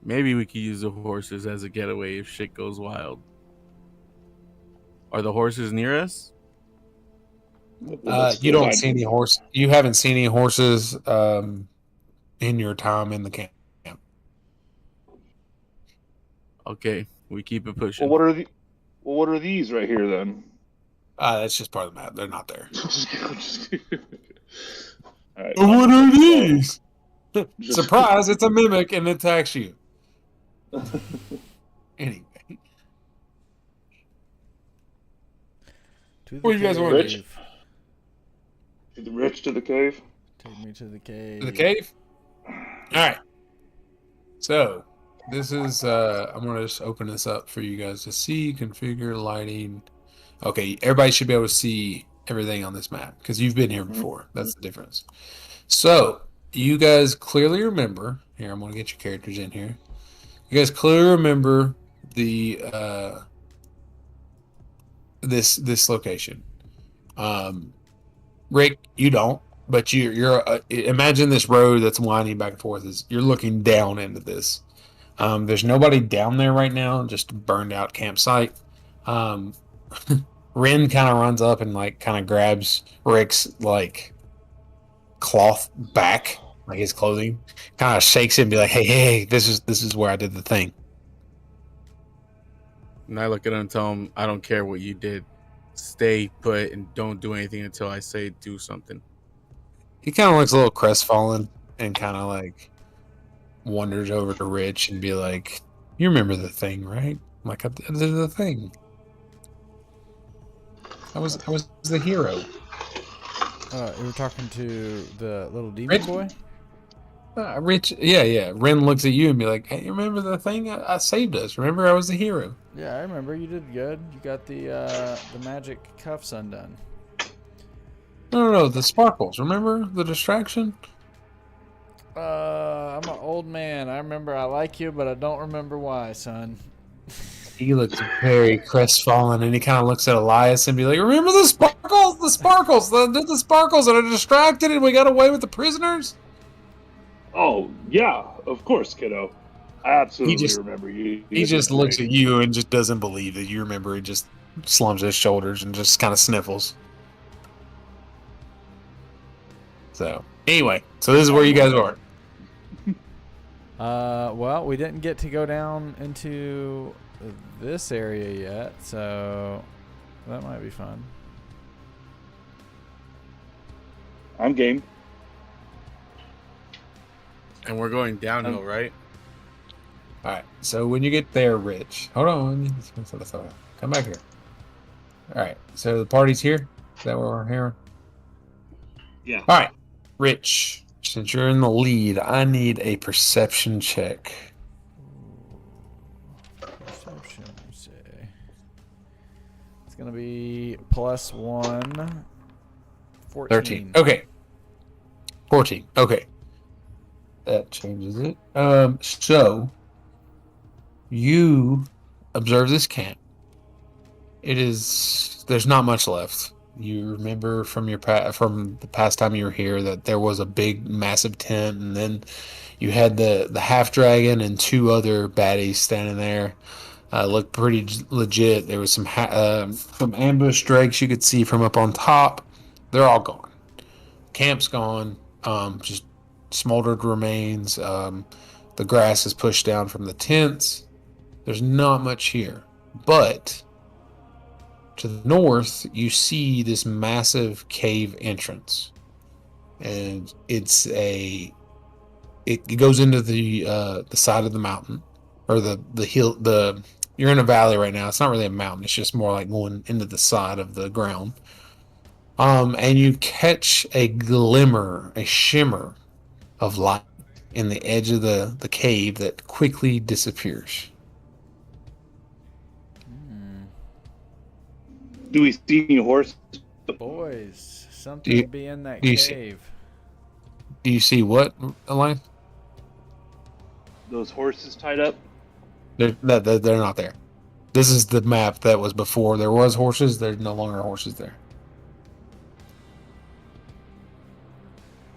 Maybe we could use the horses as a getaway if shit goes wild. Are the horses near us? You don't see any horse. You haven't seen any horses in your time in the camp. Okay, we keep it pushing. Well, what are these right here then? That's just part of the map. They're not there. All right. What are these? Just- Surprise! It's a mimic and it attacks you. Anyway, To the What do you guys want to do? cave. To the rich to the cave. Take me to the cave. the cave. All right. So this is. I'm gonna just open this up for you guys to see. Configure lighting. Okay, everybody should be able to see everything on this map because you've been here before. That's the difference. So you guys clearly remember. Here, I'm gonna get your characters in here. You guys clearly remember the this location. Rick, you don't, but you're imagine this road that's winding back and forth. You're looking down into this. There's nobody down there right now, just a burned out campsite. Ren kind of runs up and like kind of grabs Rick's like cloth back, like his clothing, kind of shakes it and be like, hey, this is where I did the thing. And I look at him and tell him, I don't care what you did. Stay put and don't do anything until I say do something. He kind of looks a little crestfallen and kind of like wanders over to Rich and be like, you remember the thing, right? Like I did the thing. I was the hero. You were talking to the little demon Rich? boy? Rich, yeah. Ren looks at you and be like, hey, you remember the thing? I saved us. Remember I was the hero. Yeah, I remember. You did good. You got the magic cuffs undone. No, the sparkles. Remember the distraction? I'm an old man. I remember I like you, but I don't remember why, son. He looks very crestfallen and he kind of looks at Elias and be like, remember the sparkles? The sparkles that are distracted and we got away with the prisoners? Oh yeah, of course, kiddo. I absolutely just- remember you. He just looks at you and just doesn't believe that you remember. He just slumps his shoulders and just kind of sniffles. So, anyway, so this is where you guys are. Well, we didn't get to go down into this area yet, so that might be fun. I'm game. And we're going downhill, right? All right, so when you get there, Rich, hold on. Come back here. All right, so the party's here. Is that what we're hearing? Yeah. All right, Rich, since you're in the lead, I need a perception check. Perception, let's see. It's gonna be +1. 14. 13. Okay. 14. Okay. That changes it. So you observe this camp. There's not much left. You remember from from the past time you were here that there was a big, massive tent, and then you had the half dragon and two other baddies standing there. Looked pretty legit. There was some ambush drakes you could see from up on top. They're all gone. Camp's gone. Just smoldered remains. The grass is pushed down from the tents. There's not much here, but to the north, you see this massive cave entrance, and it goes into the side of the mountain, or the hill. You're in a valley right now. It's not really a mountain. It's just more like going into the side of the ground. And you catch a glimmer, a shimmer of light in the edge of the cave that quickly disappears. Do we see any horse? Boys, something be in that cave. Do you see what, Elias? Those horses tied up? They're not there. This is the map that was before there was horses. There's no longer horses there.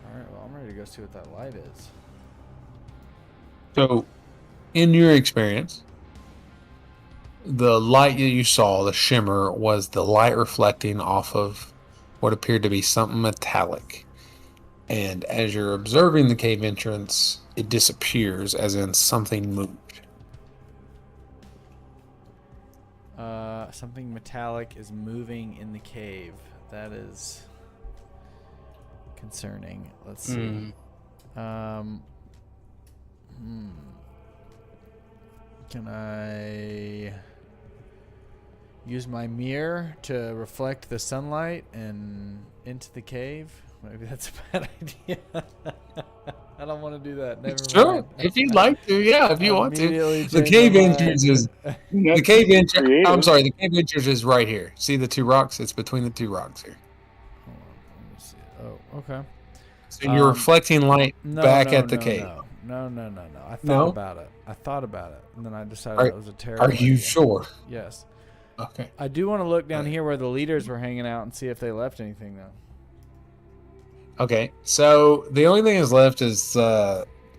Alright, well, I'm ready to go see what that light is. So, in your experience, the light that you saw, the shimmer, was the light reflecting off of what appeared to be something metallic. And as you're observing the cave entrance, it disappears, as in something moved. Something metallic is moving in the cave. That is concerning. Let's see. Can I use my mirror to reflect the sunlight and into the cave? Maybe that's a bad idea. I don't want to do that. Never Sure, mind. if you'd like to, yeah, if you want to. Immediately The change cave my mind. entrance is the cave entrance. I'm sorry, the cave entrance is right here. See the two rocks? It's between the two rocks here. Hold on, let me see. Oh, okay. So you're reflecting light back at the no, cave. No. I thought No? about it. And then I decided Are- it was a terrible Are you idea. sure? Yes. Okay. I do want to look down here where the leaders were hanging out and see if they left anything, though. Okay. So the only thing that's left is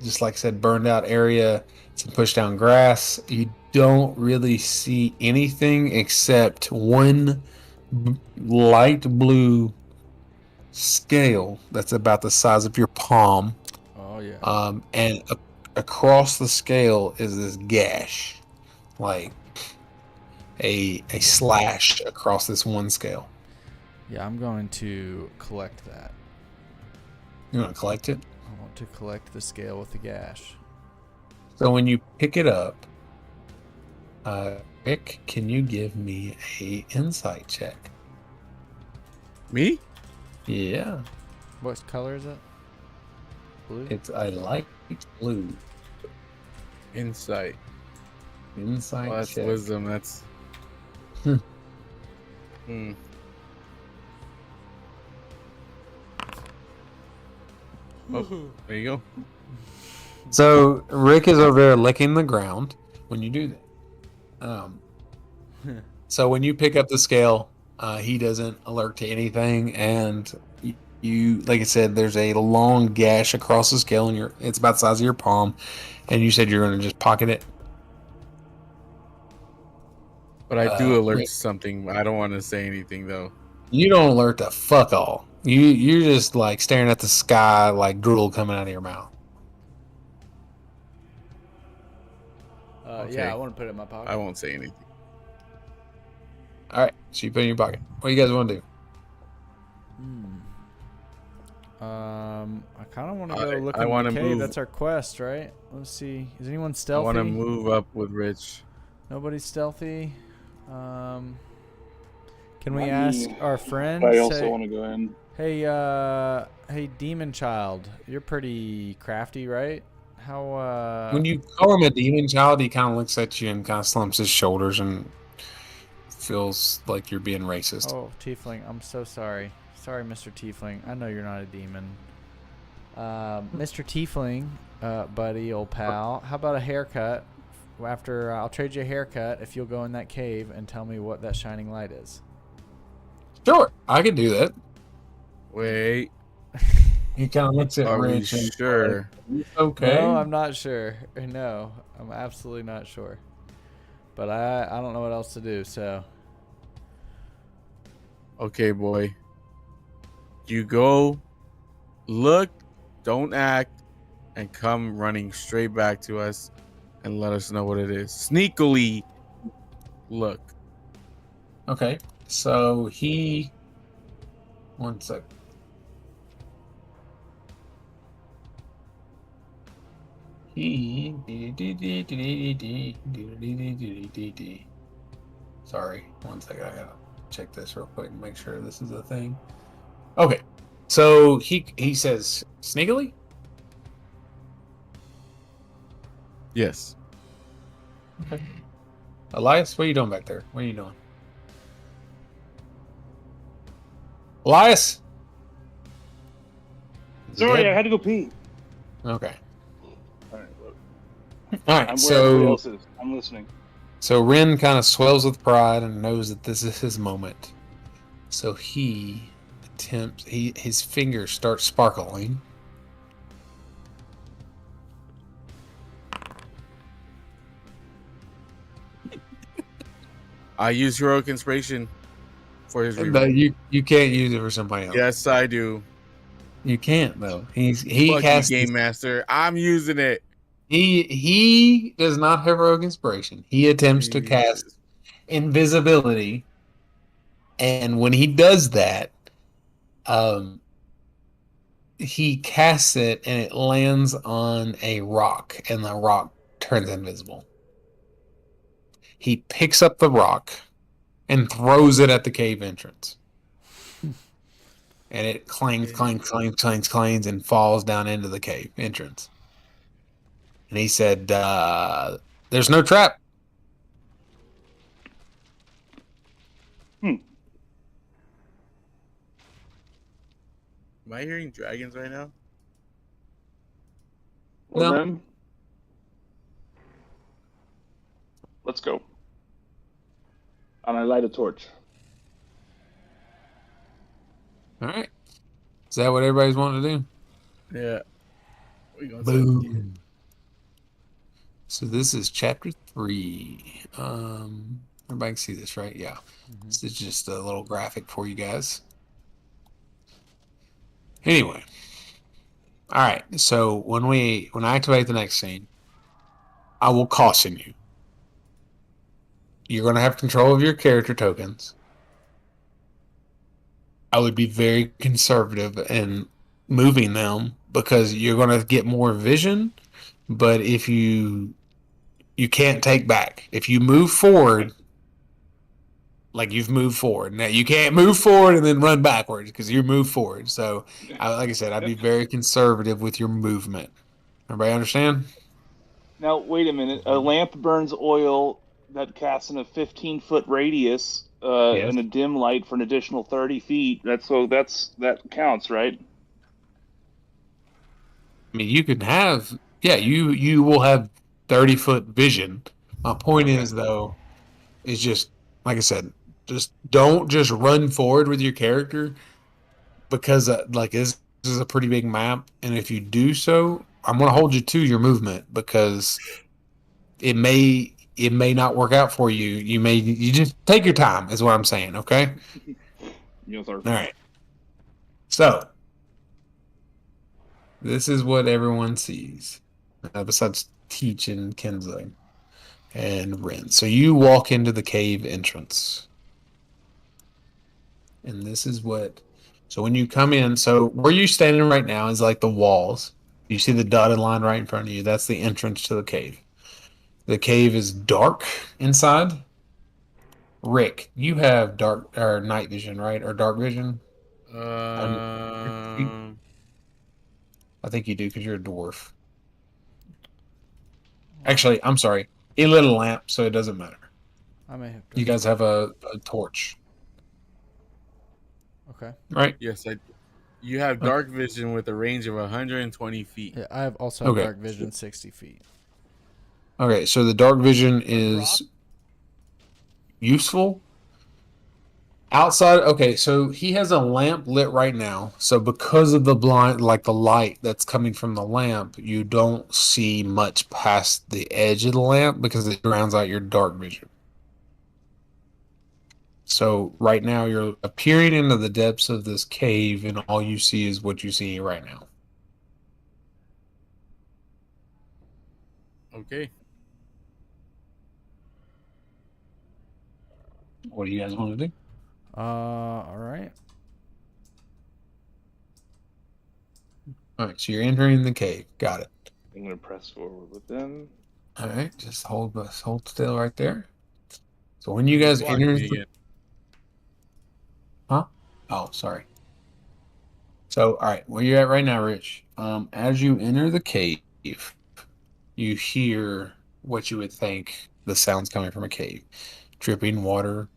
just like I said, burned out area, some pushed down grass. You don't really see anything except one light blue scale that's about the size of your palm. Oh, yeah. And across the scale is this gash, like a slash across this one scale. Yeah, I'm going to collect that. You want to collect it? I want to collect the scale with the gash. So when you pick it up, Rick, can you give me a insight check? Me? Yeah, What color is it? Blue? it's a light blue Insight. insight Oh, that's check. wisdom. That's. Hmm. Hmm. Oh, there you go. So Rick is over there licking the ground when you do that. So when you pick up the scale, he doesn't alert to anything, and you, like I said, there's a long gash across the scale, and it's about the size of your palm, and you said you're going to just pocket it. But I do alert Rick, to something. I don't want to say anything though. you don't alert to fuck all. You're just like staring at the sky, like drool coming out of your mouth. Okay. Yeah, I want to put it in my pocket. I won't say anything. All right, so you put it in your pocket. What do you guys want to do? I kind of want to go look I in wanna the cave. move. That's our quest, right? Let's see. Is anyone I stealthy? want to move up with Rich. Nobody's stealthy. Can we I ask mean, our friend? I also say, want to go in. hey, hey, demon child, you're pretty crafty, right? How When you call him a demon child, he kind of looks at you and kind of slumps his shoulders and feels like you're being racist. Oh, Tiefling, I'm so sorry. Sorry, Mr. Tiefling. I know you're not a demon. Mr. Tiefling, buddy, old pal, how about a haircut? After I'll trade you a haircut if you'll go in that cave and tell me what that shining light is. Sure, I could do that. Wait, He kind of looks at are we Rich and sure? okay. No, I'm not sure. No, I'm absolutely not sure. But I don't know what else to do, so. Okay, boy. You go, look, don't act, and come running straight back to us and let us know what it is. Sneakily look. Okay, so he. One sec. He. Sorry, one second. I gotta check this real quick and make sure this is a thing. Okay, so he says sneakily. Yes. Okay. Elias, what are you doing back there? What are you doing? Elias? Is he Sorry, dead? I had to go pee. Okay. All right, look, All right. I'm where everybody So else is. I'm listening. Ren kind of swells with pride and knows that this is his moment. So he attempts. His fingers start sparkling. I use heroic inspiration for his But reroll. you can't use it for somebody else. Yes, I do. You can't though. He Fuck you, casts Game Master. I'm using it. he does not have heroic inspiration. He attempts to cast invisibility, and when he does that, he casts it and it lands on a rock, and the rock turns invisible. He picks up the rock and throws it at the cave entrance. And it clangs, and falls down into the cave entrance. And he said, there's no trap. Am I hearing dragons right now? Well, No. then, let's go. And I light a torch. All right. Is that what everybody's wanting to do? Yeah. We gonna Boom. So this is chapter 3. Everybody can see this, right? Yeah. This is just a little graphic for you guys. Anyway. All right. So when I activate the next scene, I will caution you. You're going to have control of your character tokens. I would be very conservative in moving them because you're going to get more vision, but if you can't take back. If you move forward, like you've moved forward. Now you can't move forward and then run backwards because you moved forward. So, like I said, I'd be very conservative with your movement. Everybody understand? Now, wait a minute. A lamp burns oil that casts in a 15-foot radius Yes. and a dim light for an additional 30 feet. That counts, right? I mean, you can have, yeah, you will have 30-foot vision. My point is, though, is just, like I said, just don't just run forward with your character because, like, this is a pretty big map. And if you do so, I'm going to hold you to your movement because it may not work out for you. You just take your time, is what I'm saying, okay? Yes, sir. All right. So, this is what everyone sees, besides Teach and Kenzo and Ren. So you walk into the cave entrance. And this is what... So when you come in, so where you're standing right now is like the walls. You see the dotted line right in front of you. That's the entrance to the cave. The cave is dark inside. Rick, you have dark or night vision, right? Or dark vision? I think you do because you're a dwarf. Actually, I'm sorry. He lit a lamp, so it doesn't matter. I may have. You guys have a torch, Okay. right? Yes, you have dark vision with a range of 120 feet. Yeah, I have also have Okay. dark vision, 60 feet. Okay, so the dark vision is useful. Outside, okay, so he has a lamp lit right now. So because of the blind, like the light that's coming from the lamp, you don't see much past the edge of the lamp because it drowns out your dark vision. So right now you're appearing into the depths of this cave, and all you see is what you see right now. Okay. What do you guys want to do? All right. All right, so you're entering the cave. Got it. I'm gonna press forward with them. All right, just hold still right there. So when you guys Block enter, me again. huh? Oh, sorry. So, all right, where you're at right now, Rich. As you enter the cave, you hear what you would think the sounds coming from a cave: dripping water,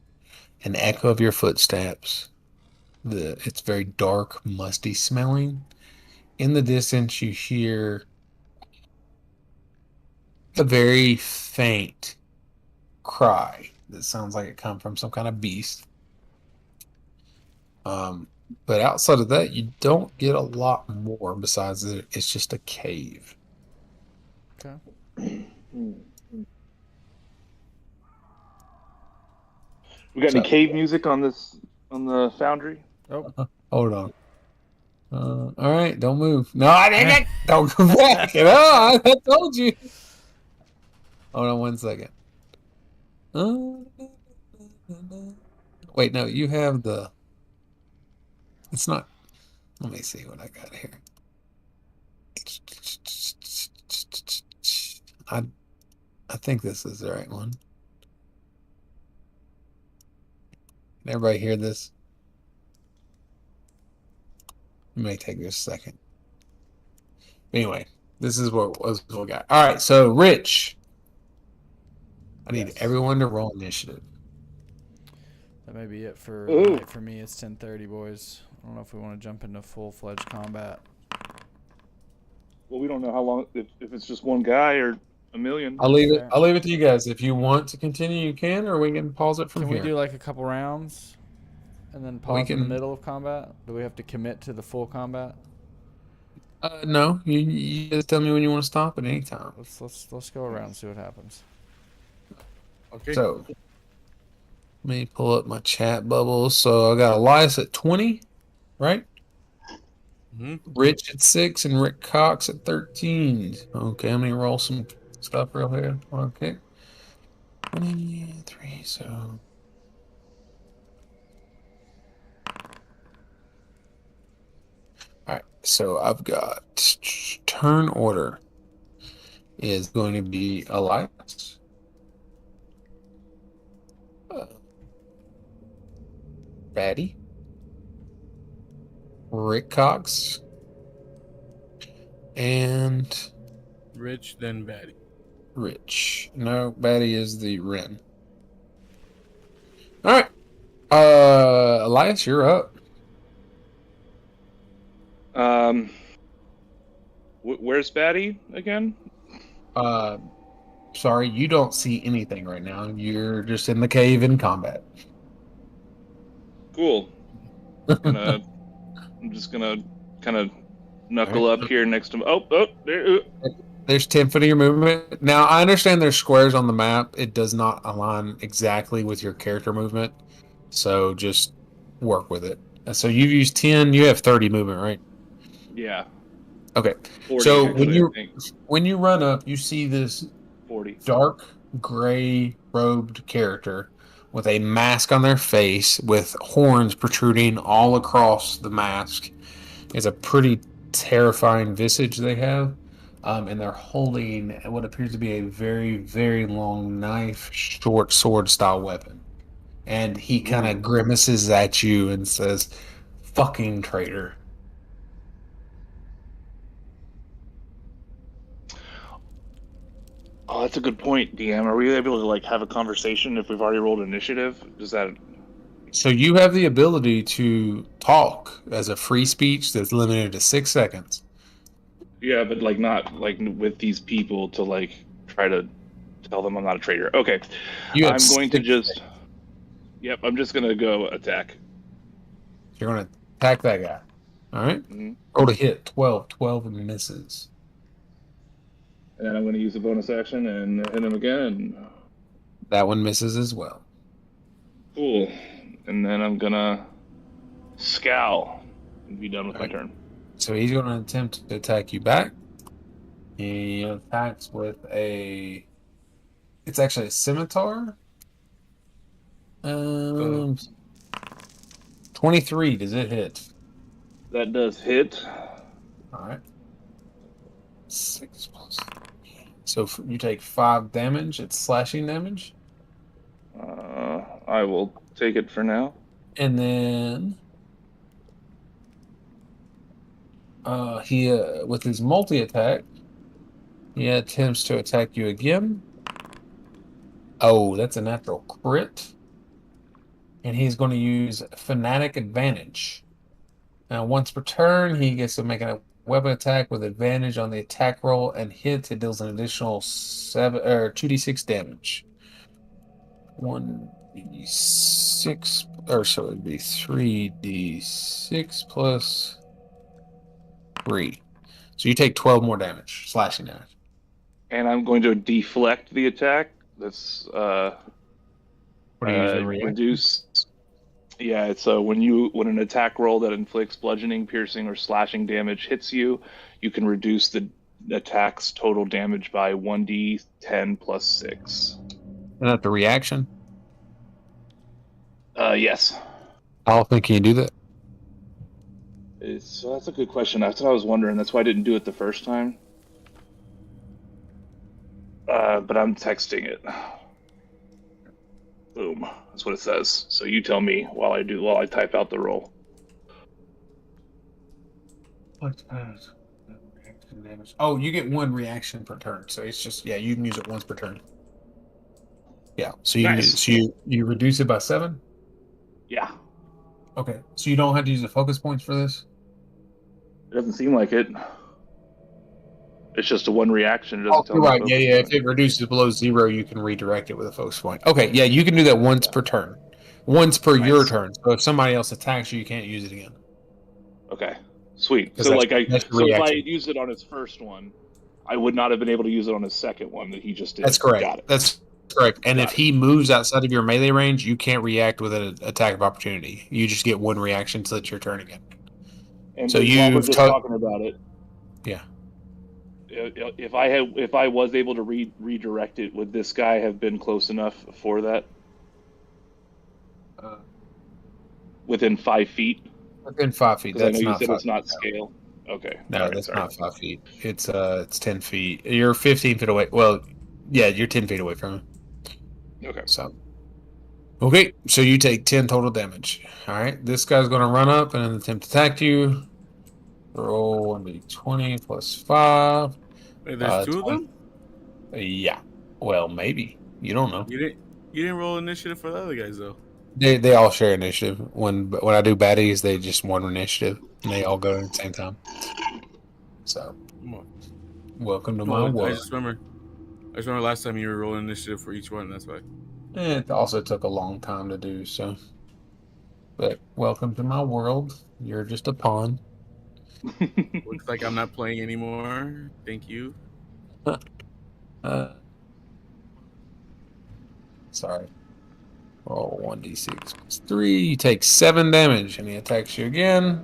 an echo of your footsteps. It's very dark, musty smelling. In the distance, you hear a very faint cry that sounds like it comes from some kind of beast. But outside of that, you don't get a lot more besides that it's just a cave. Okay. We got So- any cave music on the foundry? Oh, Hold on. All right, don't move. No, I didn't. Don't go back. No, I told you. Hold on 1 second. Wait, no, you have the. It's not. Let me see what I got here. I think this is the right one. Can everybody hear this? It may take just a second. Anyway, this is what we got. All right, so Rich, I need Yes. everyone to roll initiative. that may be it for Ooh. night for me. It's 10:30, boys. I don't know if we want to jump into full-fledged combat. Well, we don't know how long. If it's just one guy or a million. I'll leave it. Fair. I'll leave it to you guys. If you want to continue, you can, or we can pause it from Can here. we do like a couple rounds and then pause in the can- middle of combat? Do we have to commit to the full combat? No, you just tell me when you want to stop at any time. Let's go around and see what happens. Okay. So, let me pull up my chat bubbles. So I got Elias at 20, right? Mhm. Rich at 6 and Rick Cox at 13. Okay, I'm gonna roll some stuff real here. Okay. 23, so. Alright, so I've got turn order is going to be Elias. Batty. Rick Cox. And Rich, then Batty. Rich. No, Batty is the Ren. All right. Elias, you're up. Where's Batty again? Sorry, you don't see anything right now. You're just in the cave in combat. Cool. I'm just gonna kind of knuckle Alright. up here next to him. Oh, there. There's 10 foot of your movement. Now, I understand there's squares on the map. It does not align exactly with your character movement. So just work with it. So you've used 10. You have 30 movement, right? Yeah. Okay. 40, So actually, I think. when you run up, you see this 40. dark gray robed character with a mask on their face with horns protruding all across the mask. It's a pretty terrifying visage they have. And they're holding what appears to be a very, very long knife, short sword style weapon. And he kind of grimaces at you and says, "Fucking traitor." that's a good point, DM. Are we able to like have a conversation if we've already rolled initiative? Does that? So you have the ability to talk as a free speech that's limited to 6 seconds. Yeah, but like not like with these people to like try to tell them I'm not a traitor. Okay, You have I'm going to 6 just. Yep, I'm just gonna go attack. You're going to attack that guy. All right? Mhm. Roll to hit. 12. 12 misses. And then I'm going to use a bonus action and hit him again. That one misses as well. Cool. And then I'm gonna scowl and be done with my Okay. turn. So he's going to attempt to attack you back. He attacks with a... It's actually a scimitar. 23. Does it hit? That does hit. All right. 6 plus. So you take 5 damage. It's slashing damage. I will take it for now. And then he with his multi attack, he attempts to attack you again. Oh, that's a natural crit. And he's going to use Fanatic Advantage. Now, once per turn, he gets to make a weapon attack with advantage on the attack roll and hits. It deals an additional 2d6 damage. 1d6, or so it'd be 3d6 plus 3. So you take 12 more damage, slashing damage. And I'm going to deflect the attack. That's What do you usually react? reduce. Yeah, it's when an attack roll that inflicts bludgeoning, piercing, or slashing damage hits you, you can reduce the attack's total damage by 1d10 plus 6. Isn't that the reaction? Yes. How often can you do that? So that's a good question. That's what I was wondering. That's why I didn't do it the first time. But I'm texting it. Boom. That's what it says. So you tell me while I type out the roll. Oh, you get 1 reaction per turn. So it's just, yeah, you can use it once per turn. Yeah. So you reduce it by 7? Yeah. Okay. So you don't have to use the focus points for this? It doesn't seem like it. It's just a 1 reaction. It doesn't Oh, tell you're me right. focus Yeah, yeah. point. If it reduces below 0, you can redirect it with a focus point. Okay, yeah, you can do that once per turn. Once per your Nice. turn. So if somebody else attacks you, you can't use it again. Okay. Sweet. 'Cause So that's- like that's so if I reaction. had used it on his first one, I would not have been able to use it on his second one that he just did. That's correct. Got it. That's correct. And Got if he moves outside of your melee range, you can't react with an attack of opportunity. You just get 1 reaction until it's your turn again. And So while we're you've just talking about it, Yeah. if I was able to redirect it, would this guy have been close enough for that? Within 5 feet? Within 5 feet. Because I know That's you not said 5 it's not scale. Okay. No, All right, that's sorry. not 5 feet. It's 10 feet. You're 15 feet away. Well, yeah, you're 10 feet away from him. Okay. So, okay, so you take 10 total damage. All right, this guy's going to run up and attempt to attack you. Roll 1d20 plus 5. Wait, there's 2 of 20. them? Yeah. Well, maybe. You don't know. You didn't roll initiative for the other guys though. They all share initiative. When I do baddies, they just 1 initiative, and they all go at the same time. So, Come on. welcome to my Well, I world. just remember last time you were rolling initiative for each one. That's why. It also took a long time to do so. But welcome to my world. You're just a pawn. Looks like I'm not playing anymore. Thank you. Sorry. Roll 1d6 plus 3. You take 7 damage, and he attacks you again.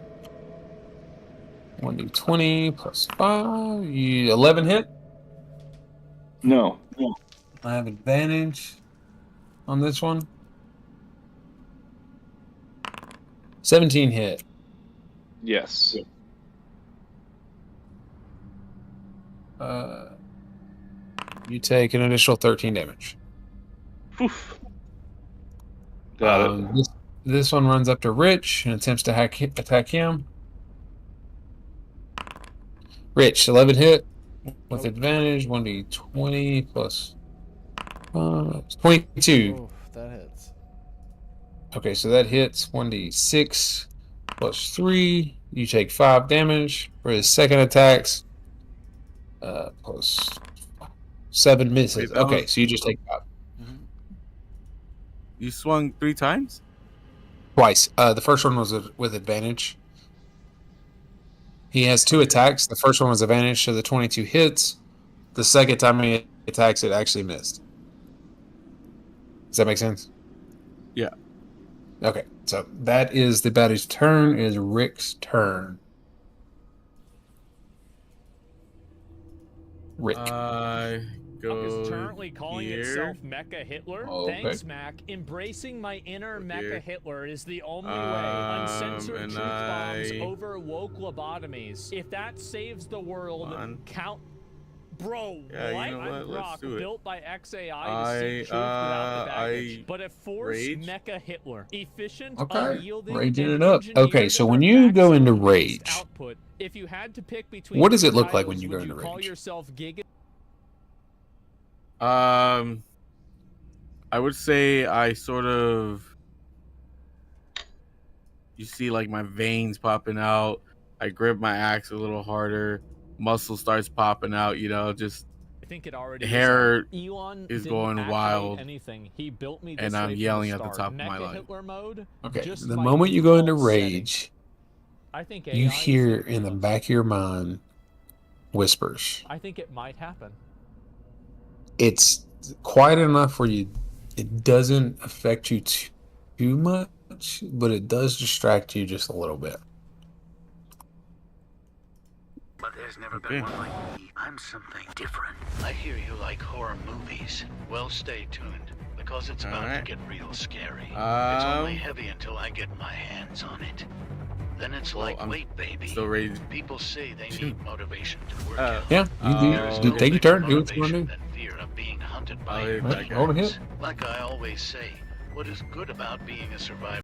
1d20 plus 5. You 11 hit. No. I have advantage on this one. 17 hit. Yes. You take an additional 13 damage. Oof. Got it. This one runs up to Rich and attempts to attack him. Rich, 11 hit. with advantage. 1d20 plus 22. Oof, that hits. Okay, so that hits 1d6 plus 3. You take 5 damage for his second attacks. Plus 7 misses. Wait, that Okay, was- so you just take 5. You swung 3 times? Twice. The first one was with advantage. He has 2 attacks. The first one was advantage, so the 22 hits. The second time he attacks, it actually missed. Does that make sense? Yeah. Okay, so that is the baddie's turn. It is Rick's turn. Rick. Go Is currently calling here. itself Mecha Hitler. Oh, okay. Thanks, Mac. Embracing my inner Go Mecha here. Hitler is the only way. Uncensored and truth bombs I- over woke lobotomies. If that saves the world, On. count. Bro, Yeah, you what? know what? I'm Let's Brock, do it. built by XAI to seek truth without the baggage. But a force rage. Mecha Hitler. Efficient, Okay, unyielding, raging and it up. engineered Okay, so for when you go into maximum-based rage, output. If you had to pick between what does two it look like when titles, you go would into call rage? yourself Giga? I would say I sort of. You see, like my veins popping out. I grip my axe a little harder. Muscle starts popping out. You know, just I think it already hair Elon is didn't going activate wild, anything. He built me this and I'm way from yelling at the start. top of my Mecha lungs. Hitler mode. Okay, just the my moment you go into default setting. rage, I think you AI is hear in the influenced. back of your mind whispers. I think it might happen. It's quiet enough where it doesn't affect you too much, but it does distract you just a little bit. But there's never Okay. been one like me. I'm something different. I hear you like horror movies. Well, stay tuned, because it's about Alright. to get real scary. It's only Um, heavy until I get my hands on it. Then it's Well, like, I'm wait, baby. still ready. People say they Shoot. need motivation to work Uh, out. Yeah, There is you no take your bigger turn. Do what you want to motivation do. than fear of being hunted by I'll your hit that Right, guy. roll to hit. Like I always say, what is good about being a survivor